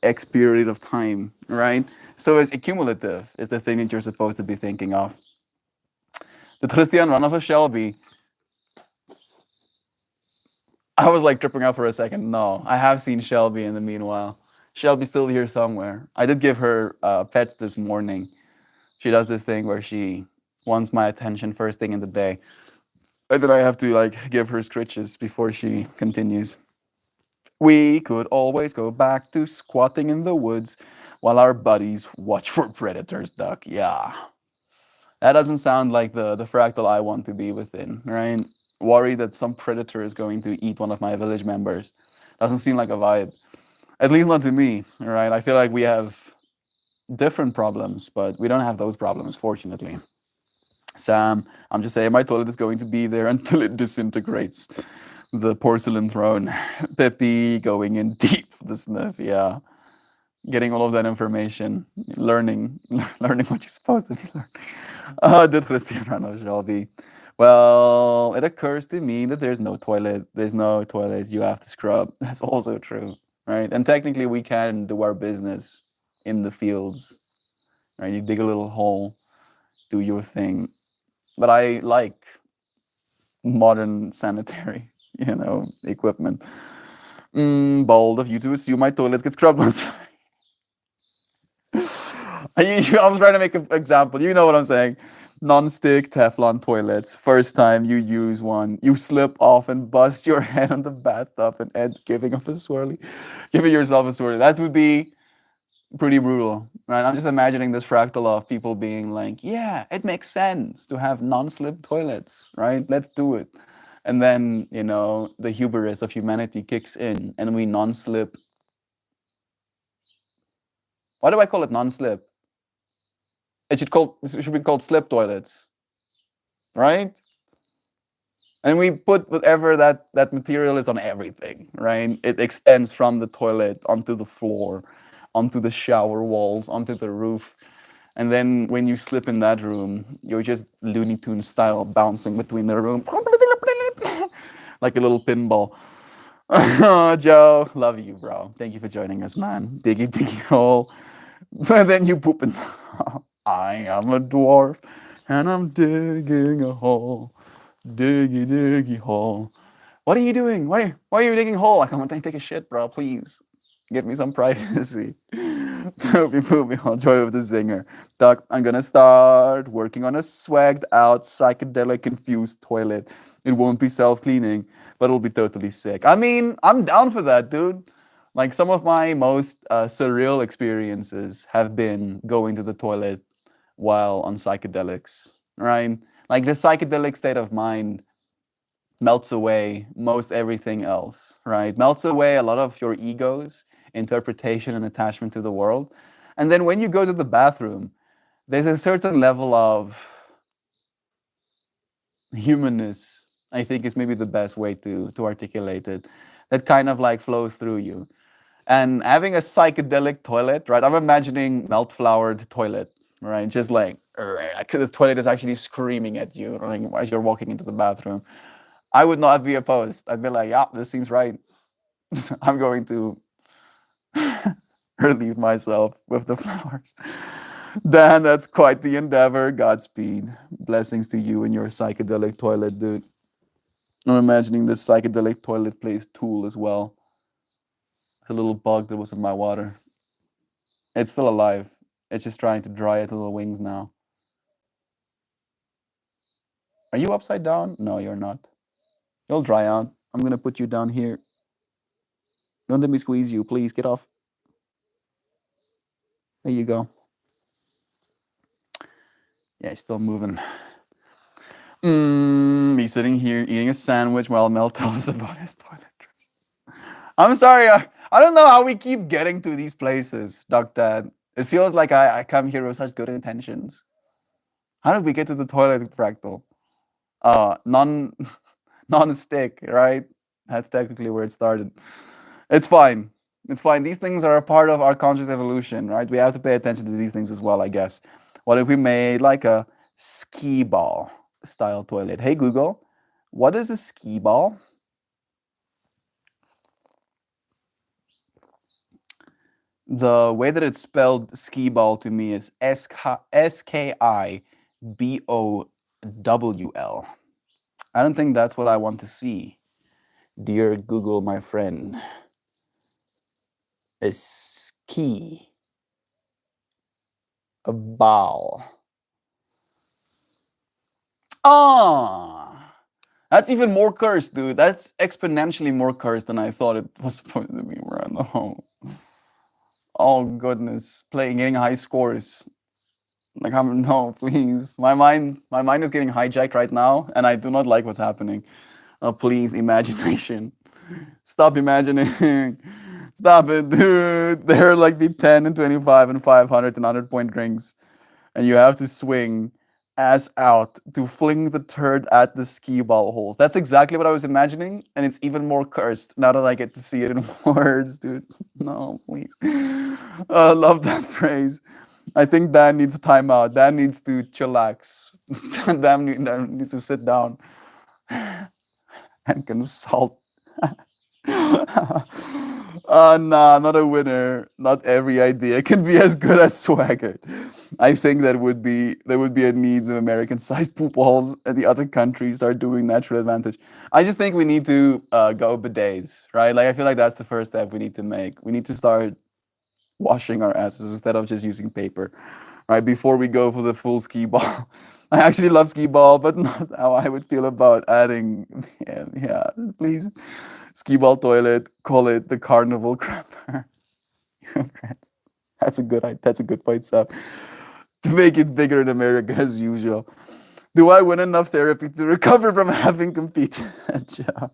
X period of time, right? So it's accumulative, is the thing that you're supposed to be thinking of. Did Christian run off a Shelby? I was like tripping out for a second. No, I have seen Shelby in the meanwhile. Shelby's still here somewhere. I did give her pets this morning. She does this thing where she wants my attention first thing in the day. And then I have to like give her scritches before she continues. We could always go back to squatting in the woods while our buddies watch for predators, Duck. Yeah. That doesn't sound like the fractal I want to be within, right? Worried that some predator is going to eat one of my village members. Doesn't seem like a vibe. At least not to me, right? I feel like we have different problems, but we don't have those problems, fortunately. Sam, I'm just saying my toilet is going to be there until it disintegrates. The porcelain throne. Peppy going in deep for the sniff, yeah. Getting all of that information, learning what you're supposed to be learning. Did Cristiano Shelby? Well, it occurs to me that there's no toilet. There's no toilet. You have to scrub. That's also true, right? And technically, we can do our business in the fields, right? You dig a little hole, do your thing. But I like modern sanitary, equipment. Bold of you to assume my toilets get scrubbed once. I was trying to make an example. You know what I'm saying? Non-stick Teflon toilets. First time you use one, you slip off and bust your head on the bathtub and end giving yourself a swirly. That would be pretty brutal, right? I'm just imagining this fractal of people being like, "Yeah, it makes sense to have non-slip toilets, right? Let's do it." And then the hubris of humanity kicks in, and we non-slip. Why do I call it non-slip? It should be called slip toilets, right? And we put whatever that material is on everything, right? It extends from the toilet onto the floor, onto the shower walls, onto the roof. And then when you slip in that room, you're just Looney Tunes style bouncing between the room like a little pinball. Joe, love you, bro. Thank you for joining us, man. Diggy, diggy hole. But then you poop in. I am a dwarf and I'm digging a hole. Diggy, diggy hole. What are you doing? Why are you digging a hole? I come and take a shit, bro. Please. Give me some privacy. Poopy, poopy, I'll joy with the zinger. Doc, I'm gonna start working on a swagged out, psychedelic infused toilet. It won't be self cleaning, but it'll be totally sick. I mean, I'm down for that, dude. Like, some of my most surreal experiences have been going to the toilet while on psychedelics, right? Like, the psychedelic state of mind melts away most everything else, right? Melts away a lot of your egos, interpretation, and attachment to the world. And then when you go to the bathroom, there's a certain level of humanness, I think is maybe the best way to articulate it, that kind of like flows through you. And having a psychedelic toilet, right? I'm imagining melt flowered toilet, right? Just like, the toilet is actually screaming at you, like, as you're walking into the bathroom. I would not be opposed. I'd be like, yeah, this seems right. I'm going to relieve myself with the flowers. Dan, that's quite the endeavor. Godspeed. Blessings to you and your psychedelic toilet, dude. I'm imagining this psychedelic toilet plays Tool as well. It's a little bug that was in my water. It's still alive. It's just trying to dry its little wings now. Are you upside down? No, you're not. You'll dry out. I'm gonna put you down here. Don't let me squeeze you, please. Get off. There you go. Yeah, he's still moving. He's sitting here eating a sandwich while Mel tells us about his toilet trips. I'm sorry, I don't know how we keep getting to these places, Doc Dad. It feels like I come here with such good intentions. How did we get to the toilet fractal? Non non-stick, right? That's technically where it started. It's fine. It's fine. These things are a part of our conscious evolution, right? We have to pay attention to these things as well, I guess. What if we made like a skee ball style toilet? Hey Google, what is a skee ball? The way that it's spelled skee ball to me is SKIBOWL. I don't think that's what I want to see. Dear Google, my friend. A ski. A ball. Ah, that's even more cursed, dude. That's exponentially more cursed than I thought it was supposed to be, bro. Oh goodness, getting high scores. Like I'm no, please. My mind is getting hijacked right now, and I do not like what's happening. Please, imagination. Stop imagining. Stop it, dude. There are like the 10 and 25 and 500 and 100 point rings, and you have to swing ass out to fling the turd at the skee ball holes. That's exactly what I was imagining, and it's even more cursed now that I get to see it in words, dude. No, please. I love that phrase. I think Dan needs a timeout. Dan needs to chillax. Dan needs to sit down and consult. Nah, not a winner. Not every idea can be as good as Swagger. I think there would be a need of American-sized poop holes, and the other countries start doing natural advantage. I just think we need to go bidets, right? Like I feel like that's the first step we need to make. We need to start washing our asses instead of just using paper, right? Before we go for the full skee ball. I actually love skee ball, but not how I would feel about adding. Yeah, please, skee ball toilet. Call it the carnival crapper. That's a good point, Sub. To make it bigger in America as usual. Do I win enough therapy to recover from having competed at job?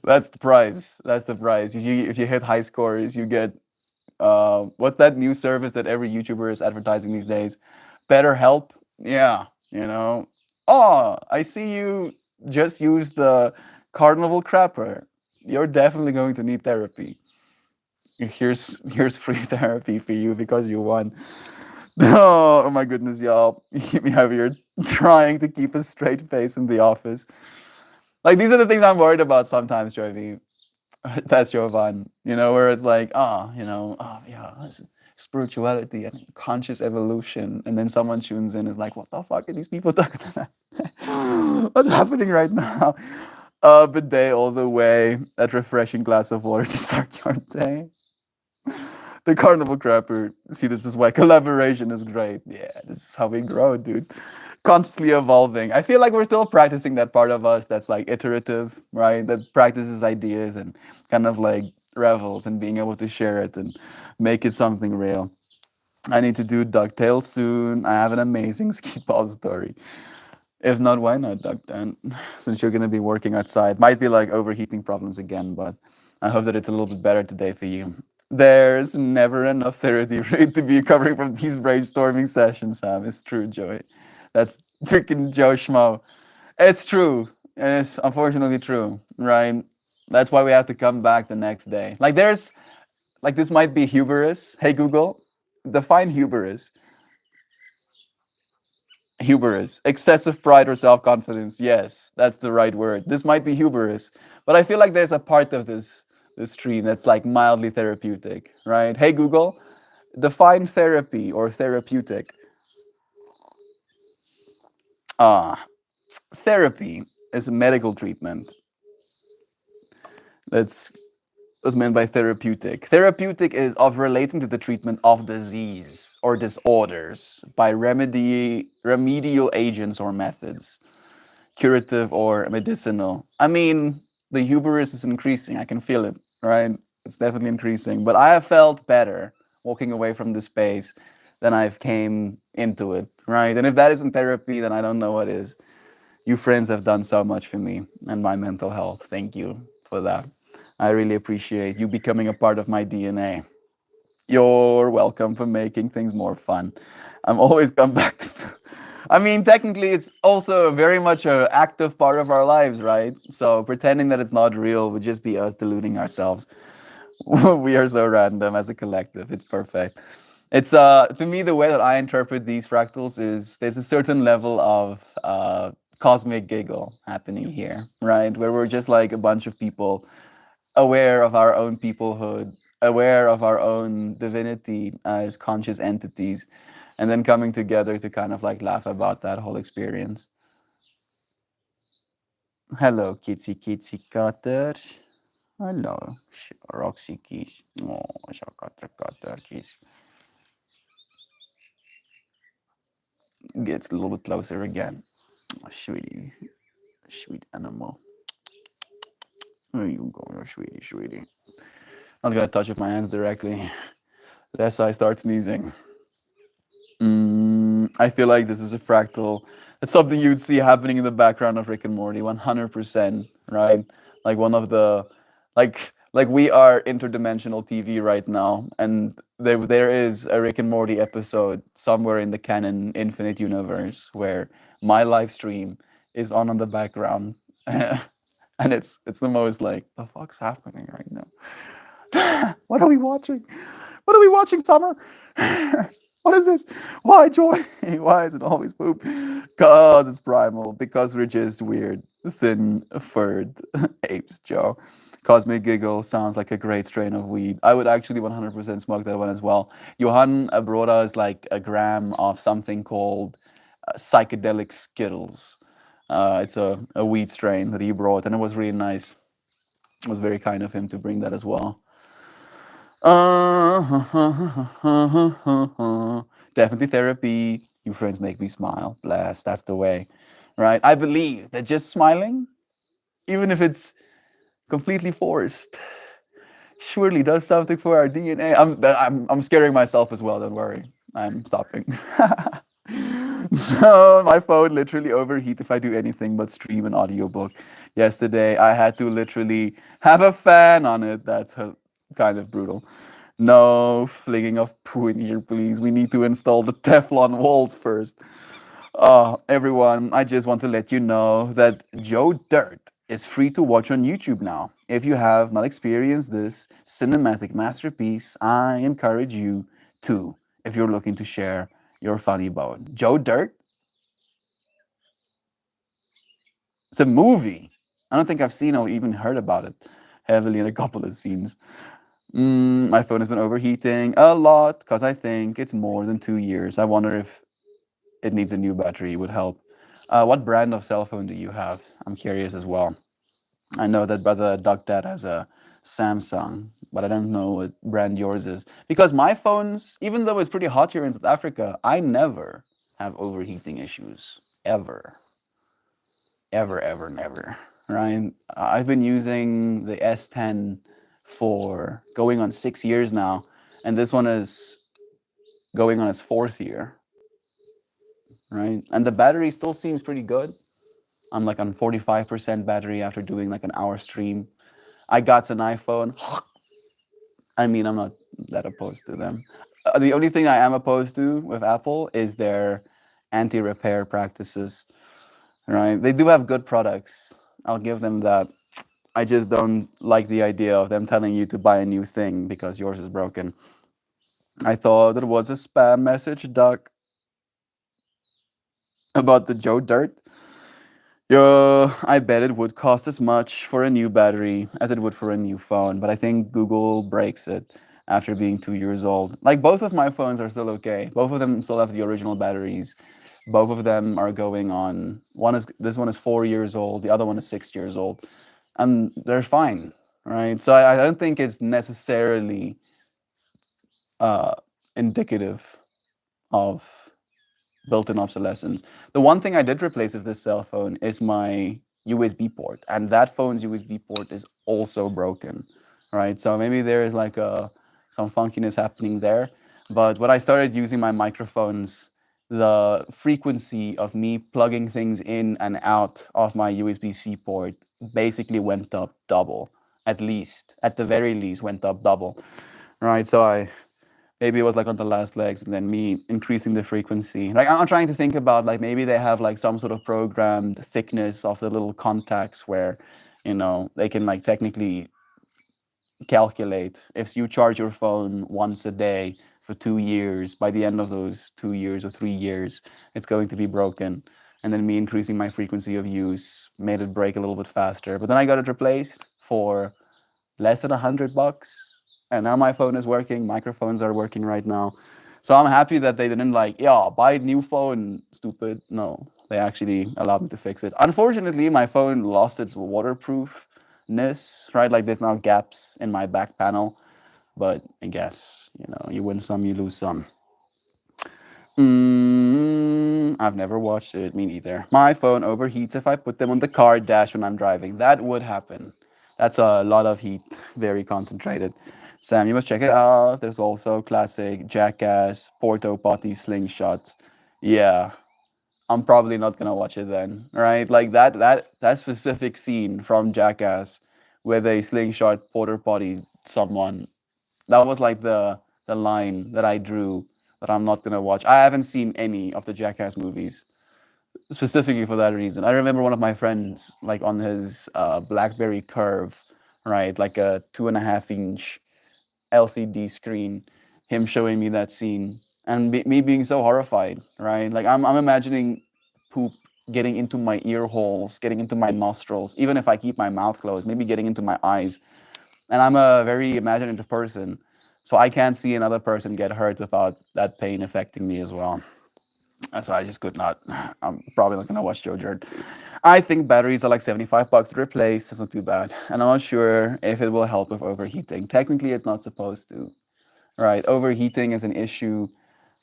That's the prize. That's the prize. If you hit high scores, you get what's that new service that every YouTuber is advertising these days? BetterHelp. Yeah, you know. Oh, I see you just used the Carnival Crapper. You're definitely going to need therapy. Here's free therapy for you because you won. Oh my goodness, y'all. You keep me over here trying to keep a straight face in the office. Like these are the things I'm worried about sometimes, Jovi. That's Jovan. Where it's like, yeah, spirituality and conscious evolution, and then someone tunes in is like, what the fuck are these people talking about? What's happening right now? Bidet all the way. That refreshing glass of water to start your day. The Carnival Crapper. See, this is why collaboration is great. Yeah, this is how we grow, dude. Constantly evolving. I feel like we're still practicing that part of us that's like iterative, right? That practices ideas and kind of like revels and being able to share it and make it something real. I need to do DuckTales soon. I have an amazing skateball story. If not, why not, Duck Dan? Since you're gonna be working outside. Might be like overheating problems again, but I hope that it's a little bit better today for you. There's never enough therapy to be recovering from these brainstorming sessions, Sam. It's true, Joey. That's freaking Joe Schmo. It's true. It's unfortunately true, right? That's why we have to come back the next day. This might be hubris. Hey Google, define hubris. Hubris, excessive pride or self-confidence. Yes, that's the right word. This might be hubris, but I feel like there's a part of this stream that's like mildly therapeutic, right? Hey Google, define therapy or therapeutic. Therapy is a medical treatment. That's what's meant by therapeutic. Therapeutic is of relating to the treatment of disease or disorders by remedial agents or methods. curative or medicinal. I mean, the hubris is increasing. I can feel it, right? It's definitely increasing. But I have felt better walking away from this space than I've came into it, right? And if that isn't therapy, then I don't know what is. You friends have done so much for me and my mental health. Thank you for that. I really appreciate you becoming a part of my DNA. You're welcome for making things more fun. I'm always come back to. I mean, technically, it's also very much an active part of our lives, right? So pretending that it's not real would just be us deluding ourselves. We are so random as a collective. It's perfect. It's to me the way that I interpret these fractals is there's a certain level of cosmic giggle happening here, right? Where we're just like a bunch of people aware of our own peoplehood, aware of our own divinity as conscious entities, and then coming together to kind of like laugh about that whole experience. Hello, Kitsy Kitsy Cutter. Hello, Roxy Keys. Oh, Shakatter Cutter Keys. Gets a little bit closer again. Oh, sweetie, sweet animal. There you go, your sweetie, sweetie. Not gonna touch with my hands directly, lest I start sneezing. I feel like this is a fractal. It's something you'd see happening in the background of Rick and Morty, 100%, right? Like one of the, like we are interdimensional TV right now, and there is a Rick and Morty episode somewhere in the canon Infinite Universe where my live stream is on the background, and it's the most like the fuck's happening right now. What are we watching? What are we watching, Summer? What is this? Why joy? Why is it always poop? Because it's primal. Because we're just weird, thin, furred apes, Joe. Cosmic Giggle sounds like a great strain of weed. I would actually 100% smoke that one as well. Johan Abroda is like a gram of something called psychedelic Skittles. It's a weed strain that he brought, and it was really nice. It was very kind of him to bring that as well. Definitely therapy. You friends make me smile. Bless. That's the way. Right? I believe that just smiling, even if it's completely forced, surely does something for our DNA. I'm scaring myself as well. Don't worry. I'm stopping. So my phone literally overheat if I do anything but stream an audiobook. Yesterday I had to literally have a fan on it. That's kind of brutal. No flinging of poo in here, please. We need to install the Teflon walls first. Everyone, I just want to let you know that Joe Dirt is free to watch on YouTube now. If you have not experienced this cinematic masterpiece, I encourage you to, if you're looking to share your funny bone. Joe Dirt, it's a movie. I don't think I've seen or even heard about it heavily in a couple of scenes. My phone has been overheating a lot because I think it's more than 2 years. I wonder if it needs a new battery. It would help. What brand of cell phone do you have? I'm curious as well. I know that brother Duck Dad has a Samsung, but I don't know what brand yours is. Because my phones, even though it's pretty hot here in South Africa, I never have overheating issues. Ever. Ever, ever, never. Right? I've been using the S10 for going on 6 years now, and this one is going on its fourth year. Right? And the battery still seems pretty good. I'm like on 45% battery after doing like an hour stream. I got an iPhone. I mean, I'm not that opposed to them. The only thing I am opposed to with Apple is their anti-repair practices. Right? They do have good products. I'll give them that. I just don't like the idea of them telling you to buy a new thing because yours is broken. I thought it was a spam message, Duck, about the Joe Dirt. Yo, I bet it would cost as much for a new battery as it would for a new phone, but I think Google breaks it after being 2 years old. Like both of my phones are still okay. Both of them still have the original batteries. Both of them are going on. This one is 4 years old. The other one is 6 years old, and they're fine, right? So I don't think it's necessarily uh, indicative of built-in obsolescence. The one thing I did replace with this cell phone is my USB port, and that phone's USB port is also broken, right? So maybe there is like some funkiness happening there. But when I started using my microphones, the frequency of me plugging things in and out of my USB-C port basically went up double, at least, at the very least, went up double, right? So I maybe it was like on the last legs and then me increasing the frequency. Like I'm trying to think about like maybe they have like some sort of programmed thickness of the little contacts where, they can like technically calculate if you charge your phone once a day for 2 years, by the end of those 2 years or 3 years, it's going to be broken. And then me increasing my frequency of use made it break a little bit faster. But then I got it replaced for less than $100, and now my phone is working. Microphones are working right now, so I'm happy that they didn't like, yeah, buy a new phone, stupid. No, they actually allowed me to fix it. Unfortunately, my phone lost its waterproofness, right? Like there's now gaps in my back panel, but I guess you win some, you lose some. I've never watched it. Me neither. My phone overheats if I put them on the car dash when I'm driving. That would happen. That's a lot of heat, very concentrated. Sam, you must check it out. There's also classic Jackass, Porto Potty Slingshot. Yeah, I'm probably not gonna watch it then, right? Like that specific scene from Jackass where they slingshot Porter Potty someone. That was like the line that I drew that I'm not gonna watch. I haven't seen any of the Jackass movies specifically for that reason. I remember one of my friends, like on his BlackBerry Curve, right, like a 2.5-inch LCD screen, him showing me that scene, and me being so horrified, right? Like I'm imagining poop getting into my ear holes, getting into my nostrils, even if I keep my mouth closed, maybe getting into my eyes. And I'm a very imaginative person, so I can't see another person get hurt without that pain affecting me as well. So I just could not. I'm probably not gonna watch Joe Dirt. I think batteries are like $75 to replace. That's not too bad. And I'm not sure if it will help with overheating. Technically, it's not supposed to. Right? Overheating is an issue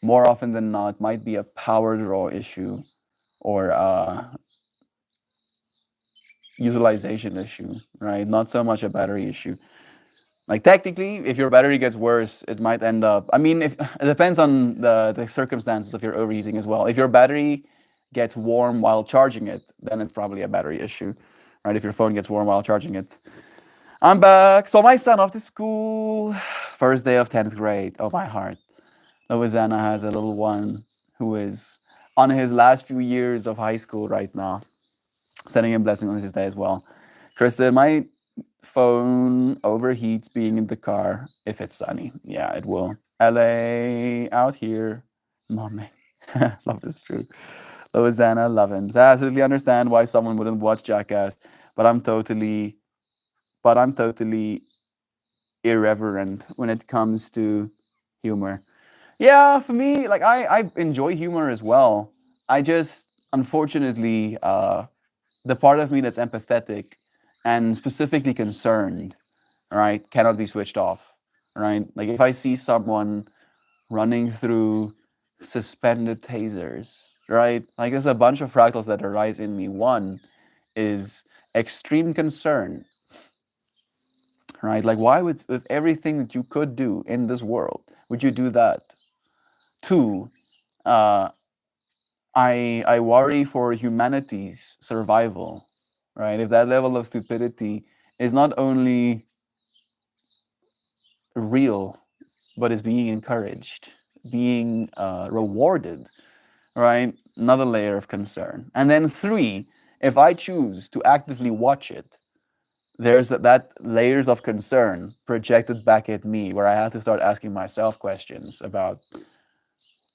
more often than not. Might be a power draw issue or utilization issue. Right? Not so much a battery issue. Like technically, if your battery gets worse, it might end up. I mean, if, it depends on the circumstances of your overheating as well. If your battery gets warm while charging it, then it's probably a battery issue, right? If your phone gets warm while charging it. I'm back. So my son off to school, first day of 10th grade. Oh my heart. Louisiana has a little one who is on his last few years of high school right now. Sending him blessing on his day as well. Kristen, my phone overheats being in the car if it's sunny. Yeah, it will. LA out here. Mommy. Love is true. Louisiana, Lovins. I absolutely understand why someone wouldn't watch Jackass, but I'm totally irreverent when it comes to humor. Yeah, for me, like I enjoy humor as well. I just unfortunately the part of me that's empathetic and specifically concerned, right, cannot be switched off, right? Like if I see someone running through suspended tasers, right? Like there's a bunch of fractals that arise in me. One is extreme concern, right? Like why with everything that you could do in this world, would you do that? Two, uh, I worry for humanity's survival, right? If that level of stupidity is not only real, but is being encouraged, being rewarded, right? Another layer of concern. And then three, if I choose to actively watch it, there's that layers of concern projected back at me where I have to start asking myself questions about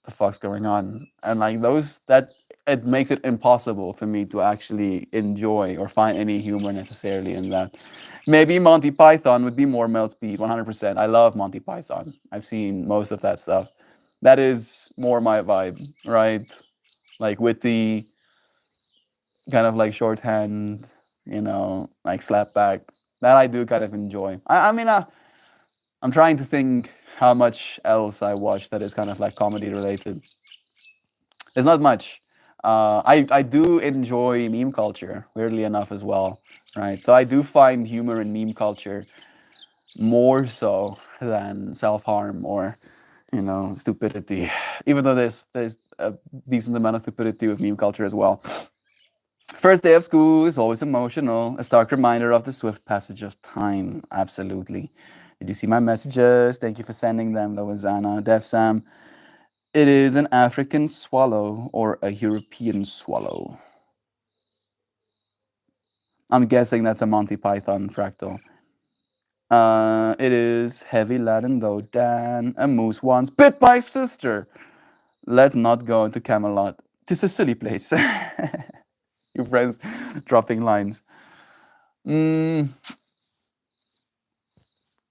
the fuck's going on, and like those that it makes it impossible for me to actually enjoy or find any humor necessarily in that. Maybe Monty Python would be more melt speed. 100%. I love Monty Python. I've seen most of that stuff. That is more my vibe, right? Like with the kind of like shorthand, like slap back. That I do kind of enjoy. I mean, I'm trying to think how much else I watch that is kind of like comedy related. There's not much. I do enjoy meme culture, weirdly enough, as well, right? So I do find humor in meme culture more so than self harm or stupidity. Even though there's a decent amount of stupidity with meme culture as well. First day of school is always emotional, a stark reminder of the swift passage of time. Absolutely. Did you see my messages? Thank you for sending them. That was Anna. Dev Sam. It is an African swallow or a European swallow. I'm guessing that's a Monty Python fractal. It is heavy Latin though. Dan, a moose once bit my sister. Let's not go into Camelot. Tis a silly place. Your friends dropping lines. Mm,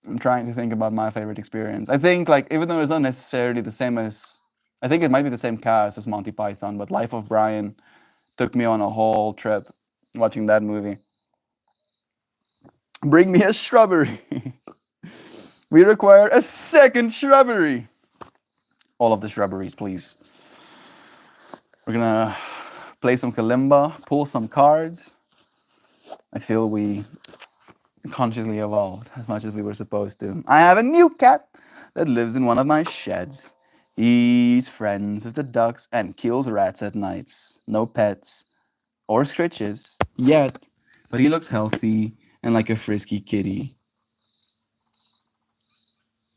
I'm trying to think about my favorite experience. I think, like, even though it's not necessarily the same as, I think it might be the same cast as Monty Python, but Life of Brian took me on a whole trip watching that movie. Bring me a shrubbery. We require a second shrubbery. All of the shrubberies, please. We're gonna play some kalimba, pull some cards. I feel we consciously evolved as much as we were supposed to. I have a new cat that lives in one of my sheds. He's friends with the ducks and kills rats at nights. No pets or scritches yet, but he looks healthy and like a frisky kitty.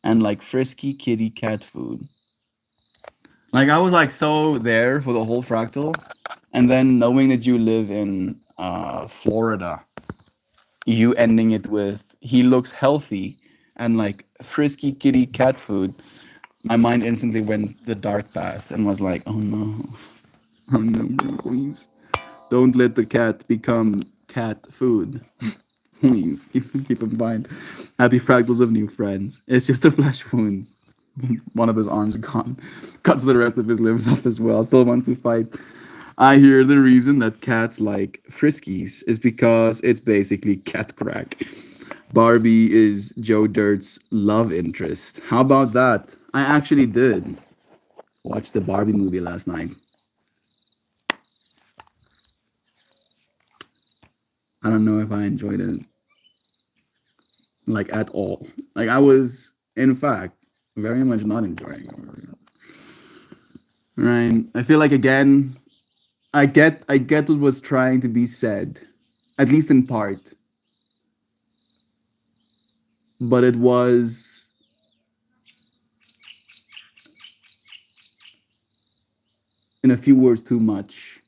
And like frisky kitty cat food. Like I was like so there for the whole fractal, and then knowing that you live in Florida, you ending it with he looks healthy and like frisky kitty cat food, my mind instantly went the dark path and was like, oh no, oh no, no, please don't let the cat become cat food. Please keep in mind. Happy fractals of new friends. It's just a flesh wound. One of his arms gone. Cuts the rest of his limbs off as well. Still wants to fight. I hear the reason that cats like Friskies is because it's basically cat crack. Barbie is Joe Dirt's love interest. How about that? I actually did watch the Barbie movie last night. I don't know if I enjoyed it like at all. Like I was, in fact, very much not enjoying it. Right. I feel like again, I get what was trying to be said, at least in part, but it was in a few words too much.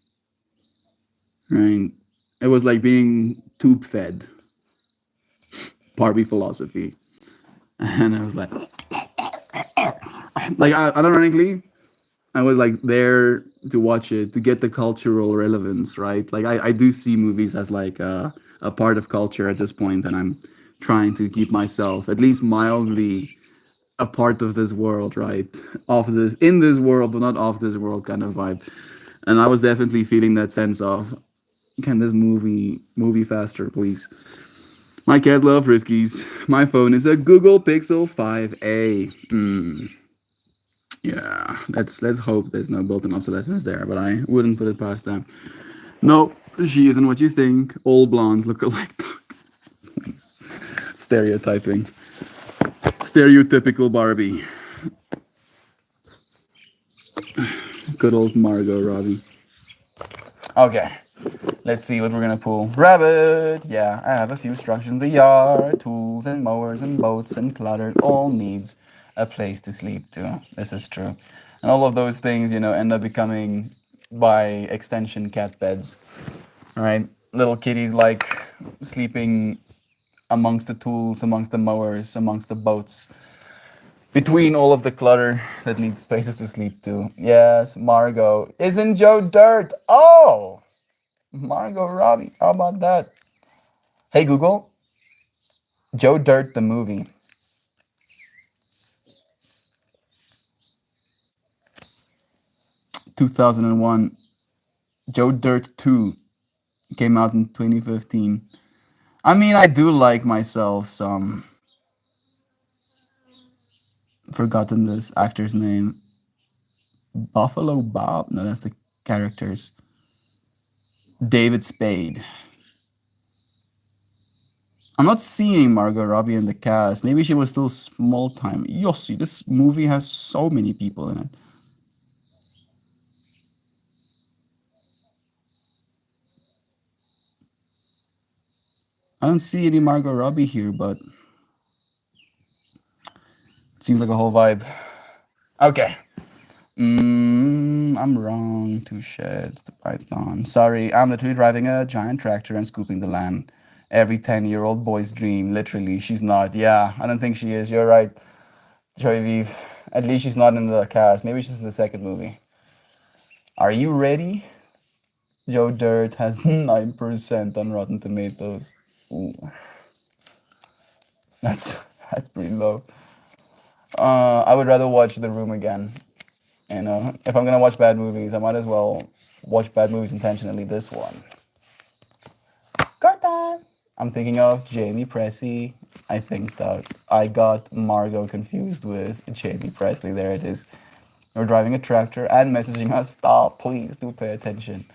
Right. It was like being tube fed Barbie philosophy. And I was like ironically, I was like there to watch it to get the cultural relevance, right? Like I do see movies as like a part of culture at this point, and I'm trying to keep myself at least mildly a part of this world, right? Of this in this world, but not of this world kind of vibe. And I was definitely feeling that sense of can this movie faster, please? My cats love Friskies. My phone is a Google Pixel 5a. Yeah, let's hope there's no built-in obsolescence there, but I wouldn't put it past them. No, she isn't what you think. All blondes look alike. Please. Stereotyping. Stereotypical Barbie. Good old Margot Robbie. Okay, let's see what we're gonna pull. Rabbit! Yeah, I have a few structures in the yard. Tools and mowers and boats and clutter. All needs a place to sleep too. This is true. And all of those things, end up becoming, by extension, cat beds. Right? Little kitties like sleeping amongst the tools, amongst the mowers, amongst the boats, between all of the clutter that needs spaces to sleep to. Yes, Margot. Isn't Joe Dirt? Oh! Margot Robbie. How about that? Hey, Google. Joe Dirt, the movie. 2001. Joe Dirt 2 came out in 2015. I mean, I do like myself some. Forgotten this actor's name. Buffalo Bob? No, that's the characters. David Spade. I'm not seeing Margot Robbie in the cast. Maybe she was still small time. Yossi, this movie has so many people in it. I don't see any Margot Robbie here, but it seems like a whole vibe. Okay. I'm wrong. Two sheds, the python. Sorry, I'm literally driving a giant tractor and scooping the land. Every 10-year-old boy's dream, literally. She's not. Yeah, I don't think she is. You're right, Joy Vive. At least she's not in the cast. Maybe she's in the second movie. Are you ready? Joe Dirt has 9% on Rotten Tomatoes. Ooh, that's that's pretty low. I would rather watch The Room again. You know, if I'm gonna watch bad movies, I might as well watch bad movies intentionally. This one. Carton. I'm thinking of Jamie Pressey. I think that I got Margot confused with Jamie Presley. There it is. We're driving a tractor and messaging us. Stop, please do pay attention.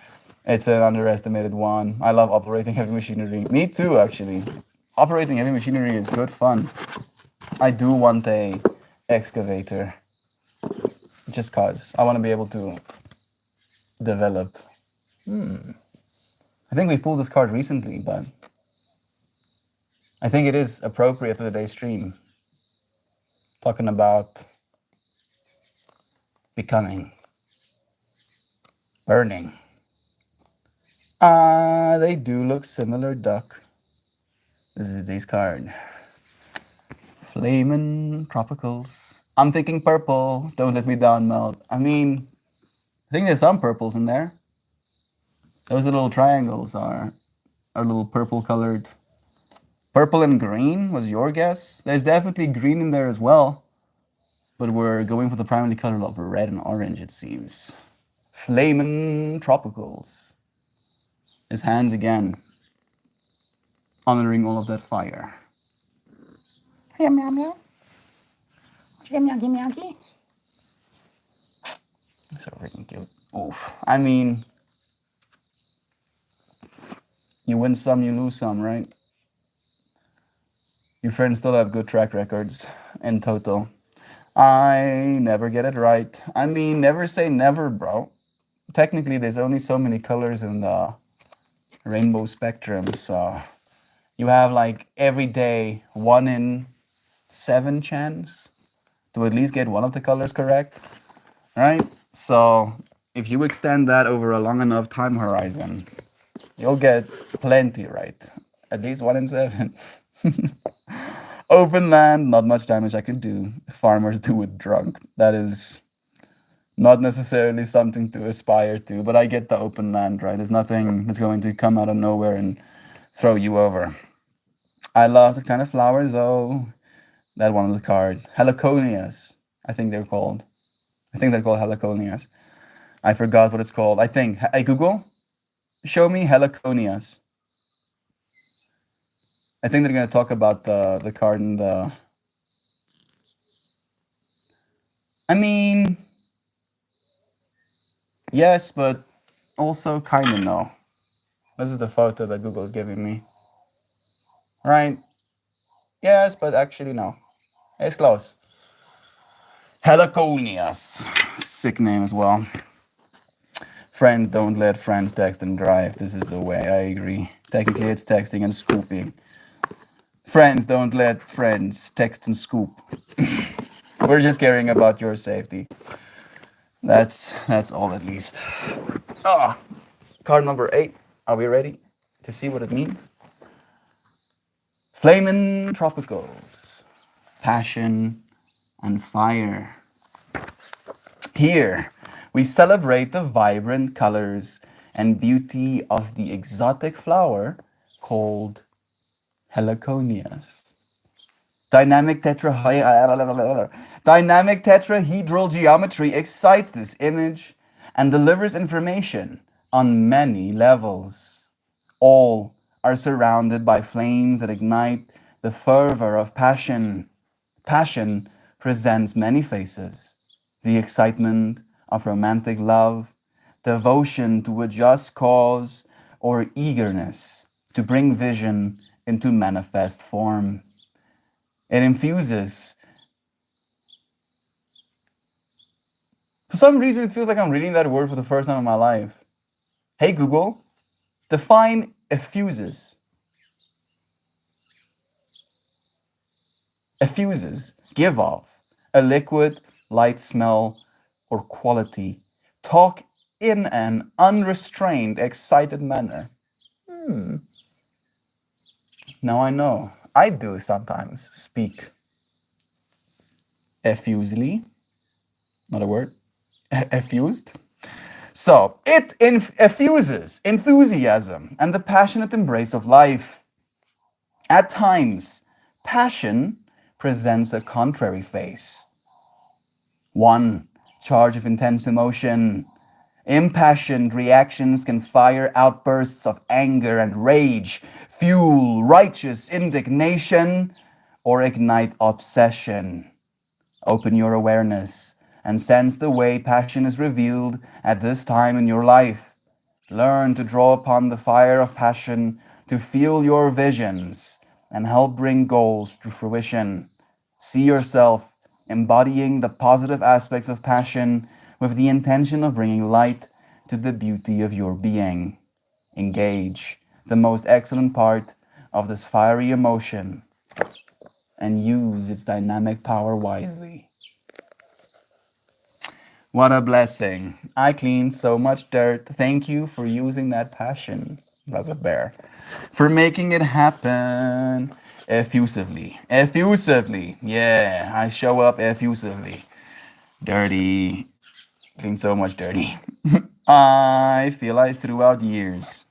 It's an underestimated one. I love operating heavy machinery. Me too, actually. Operating heavy machinery is good fun. I do want a excavator. Just cause I want to be able to develop. I think we pulled this card recently, but I think it is appropriate for today's stream. Talking about becoming, burning. They do look similar, Duck. This is today's card. Flamin' Tropicals. I'm thinking purple. Don't let me down, Melt. I mean, I think there's some purples in there. Those little triangles are a little purple colored. Purple and green was your guess? There's definitely green in there as well. But we're going for the primary color of red and orange, it seems. Flamin' Tropicals. His hands again, honoring all of that fire. Meow meow meow. So freaking cute. Oof. I mean, you win some, you lose some, right? Your friends still have good track records in total. I never get it right. I mean, never say never, bro. Technically, there's only so many colors in the rainbow spectrum, so you have like every day 1 in 7 chance to at least get one of the colors correct, right? So if you extend that over a long enough time horizon, you'll get plenty right. At least 1 in 7. Open land, not much damage I can do. Farmers do it drunk. That is not necessarily something to aspire to, but I get the open land, right? There's nothing that's going to come out of nowhere and throw you over. I love the kind of flower, though. That one on the card. Heliconias, I think they're called. I think they're called heliconias. I forgot what it's called. I think. Hey, Google, show me heliconias. I think they're going to talk about the card in the... I mean, yes, but also kind of no. This is the photo that Google is giving me. Right? Yes, but actually no. It's close. Heliconias. Sick name as well. Friends don't let friends text and drive. This is the way. I agree. Technically, it's texting and scooping. Friends don't let friends text and scoop. We're just caring about your safety. That's all, at least. Card number 8. Are we ready to see what it means? Flamin' Tropicals. Passion and fire. Here, we celebrate the vibrant colors and beauty of the exotic flower called heliconias. Dynamic tetrahedral geometry excites this image and delivers information on many levels. All are surrounded by flames that ignite the fervor of passion. Passion presents many faces: the excitement of romantic love, devotion to a just cause, or eagerness to bring vision into manifest form. It infuses. For some reason, it feels like I'm reading that word for the first time in my life. Hey Google, define effuses. Effuses, give off, a liquid, light smell, or quality. Talk in an unrestrained, excited manner. Now I know. I do sometimes speak effusively. Not a word. Effused. So, it effuses enthusiasm and the passionate embrace of life. At times, passion presents a contrary face. One, charge of intense emotion. Impassioned reactions can fire outbursts of anger and rage, fuel righteous indignation, or ignite obsession. Open your awareness and sense the way passion is revealed at this time in your life. Learn to draw upon the fire of passion to fuel your visions and help bring goals to fruition. See yourself embodying the positive aspects of passion with the intention of bringing light to the beauty of your being. Engage the most excellent part of this fiery emotion and use its dynamic power wisely. What a blessing. I cleaned so much dirt. Thank you for using that passion, Brother Bear, for making it happen effusively. Effusively. Yeah, I show up effusively. Dirty. Clean so much dirty. I feel I threw out years.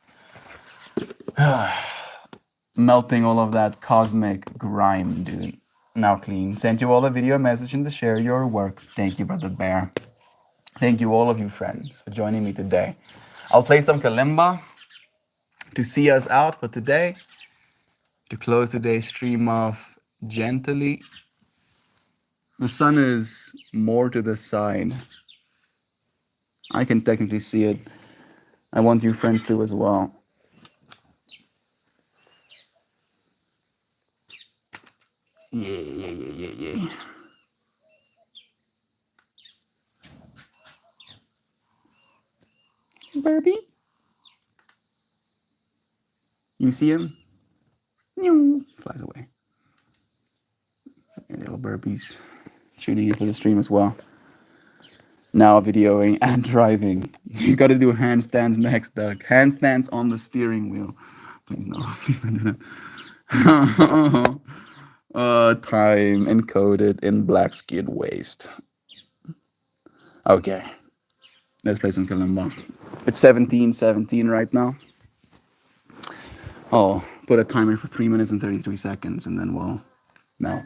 Melting all of that cosmic grime, dude. Now clean. Sent you all a video message and to share your work. Thank you, Brother Bear. Thank you, all of you friends, for joining me today. I'll play some kalimba to see us out for today, to close today's stream off gently. The sun is more to the side. I can technically see it. I want you friends to as well. Yeah. Burpee? You see him? Flies away. Little burpees. Shooting it for the stream as well. Now videoing and driving. You gotta do handstands next, Doug. Handstands on the steering wheel. Please no, please don't do that. Time encoded in black skid waste. Okay, let's play some kalimba. It's 17:17 right now. I'll put a timer for 3 minutes and 33 seconds and then we'll melt.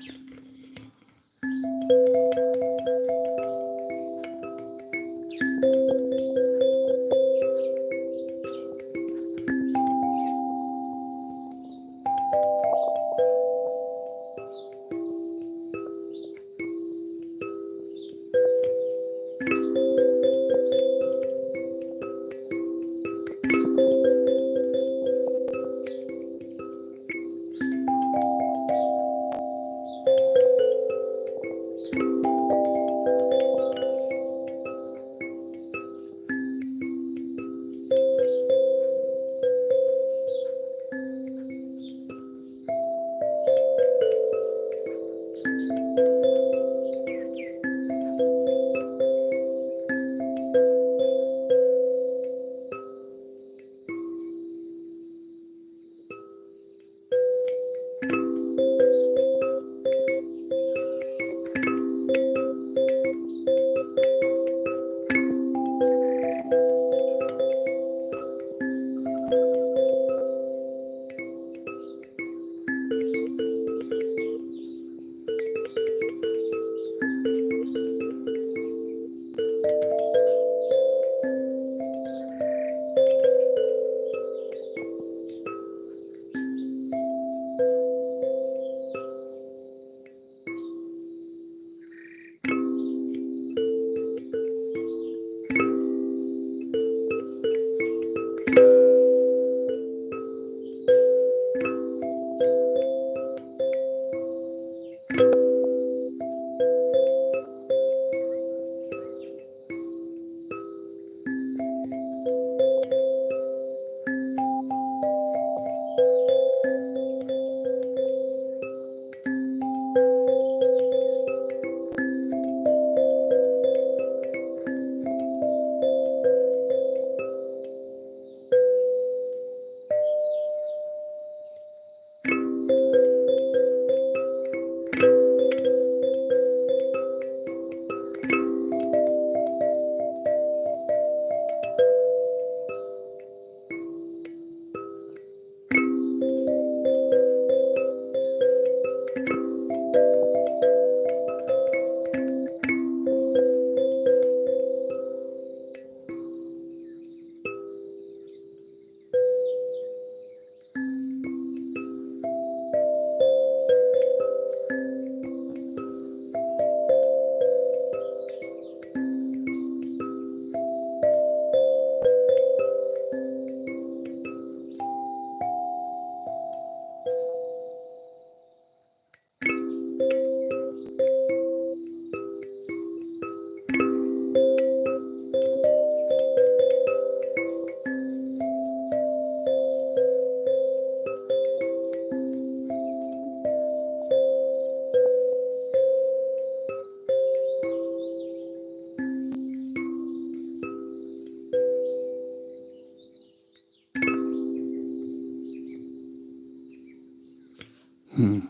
And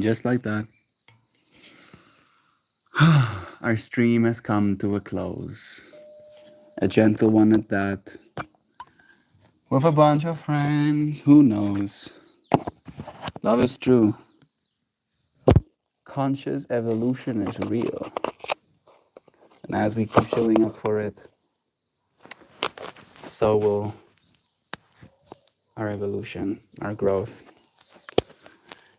just like that, our stream has come to a close. A gentle one at that. With a bunch of friends, who knows? Love is true. Conscious evolution is real. And as we keep showing up for it, so will our evolution, our growth.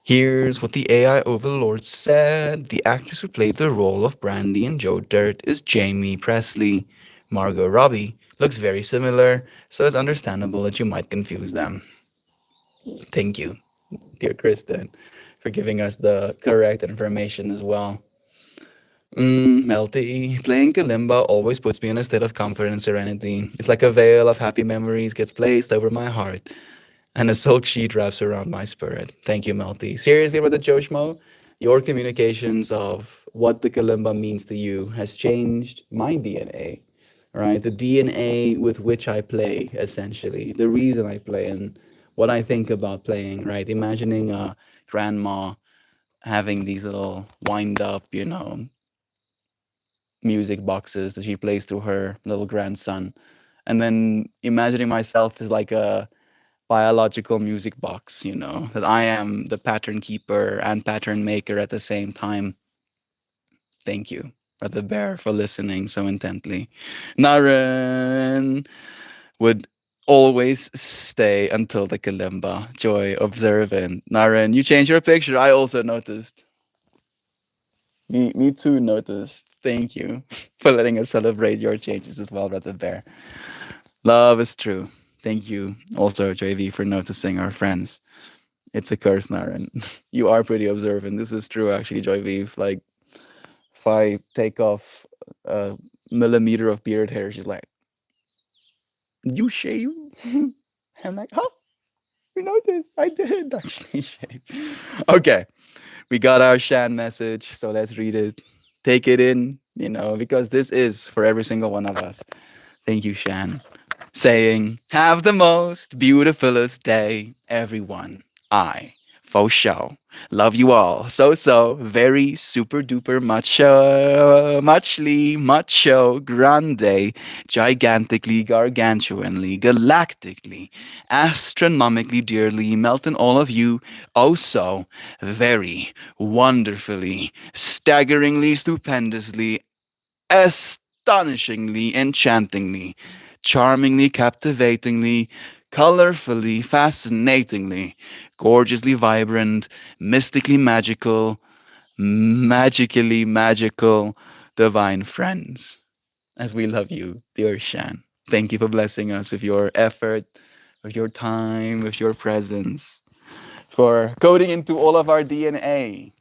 Here's what the AI overlord said. The actress who played the role of Brandy in Joe Dirt is Jamie Presley. Margot Robbie looks very similar, so it's understandable that you might confuse them. Thank you, dear Kristen, for giving us the correct information as well. Melty, playing Kalimba always puts me in a state of comfort and serenity. It's like a veil of happy memories gets placed over my heart, and a silk sheet wraps around my spirit. Thank you, Melty. Seriously, Brother Joshmo, your communications of what the Kalimba means to you has changed my DNA, right? The DNA with which I play, essentially, the reason I play and what I think about playing, right? Imagining a grandma having these little wind up, music boxes that she plays to her little grandson. And then imagining myself as like a biological music box, that I am the pattern keeper and pattern maker at the same time. Thank you, Brother Bear, for listening so intently. Naren would always stay until the Kalimba. Joy observant. Naren, you changed your picture. I also noticed. Me too noticed. Thank you for letting us celebrate your changes as well, Brother Bear. Love is true. Thank you also, JV, for noticing our friends. It's a curse, Naren. You are pretty observant. This is true, actually, Joy V. Like, if I take off a millimeter of beard hair, she's like, "You shave?" I'm like, "Oh, you noticed? I did actually shave." Okay, we got our Shan message, so let's read it. Take it in, because this is for every single one of us. Thank you, Shan. Saying, "Have the most beautifulest day, everyone. I, for show, love you all. So, very super duper muchly, grande, gigantically, gargantuanly, galactically, astronomically dearly, melting all of you, oh so, very, wonderfully, staggeringly, stupendously, astonishingly, enchantingly, charmingly, captivatingly, colorfully, fascinatingly, gorgeously vibrant, mystically magical, magically magical, divine friends. As we love you, dear Shan. Thank you for blessing us with your effort, with your time, with your presence, for coding into all of our DNA,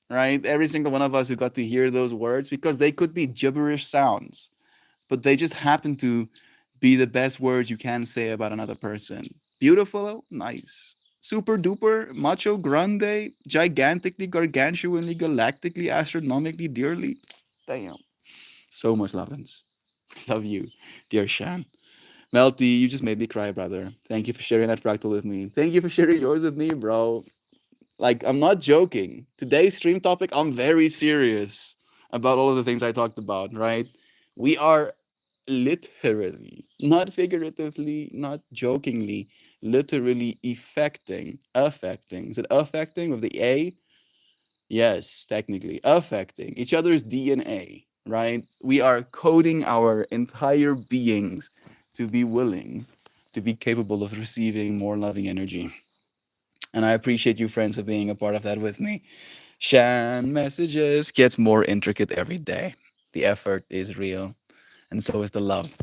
right? Every single one of us who got to hear those words, because they could be gibberish sounds, but they just happen to be the best words you can say about another person. Beautiful, nice. Super duper, macho, grande, gigantically, gargantuanly, galactically, astronomically, dearly. Damn. So much lovin's. Love you, dear Shan. Melty, you just made me cry, brother. Thank you for sharing that fractal with me. Thank you for sharing yours with me, bro. Like, I'm not joking. Today's stream topic, I'm very serious about all of the things I talked about, right? We are literally, not figuratively, not jokingly, literally affecting. Is it affecting with the A? Yes, technically, affecting each other's DNA, right? We are coding our entire beings to be willing, to be capable of receiving more loving energy. And I appreciate you, friends, for being a part of that with me. Shan messages gets more intricate every day. The effort is real, and so is the love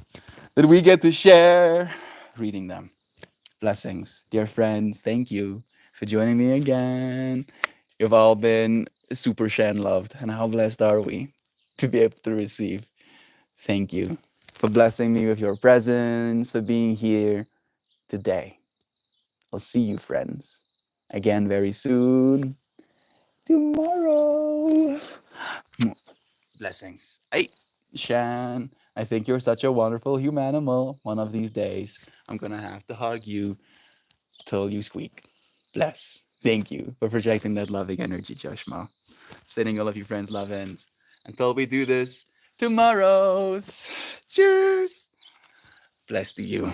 that we get to share reading them. Blessings, dear friends. Thank you for joining me again. You've all been super Shan loved, and how blessed are we to be able to receive. Thank you for blessing me with your presence, for being here today. I'll see you, friends, again very soon. Tomorrow. Blessings. Hey, Shan, I think you're such a wonderful humanimal. One of these days, I'm gonna have to hug you till you squeak. Bless. Thank you for projecting that loving energy, Joshma. Sending all of your friends love ends. Until we do this tomorrow's. Cheers. Bless to you.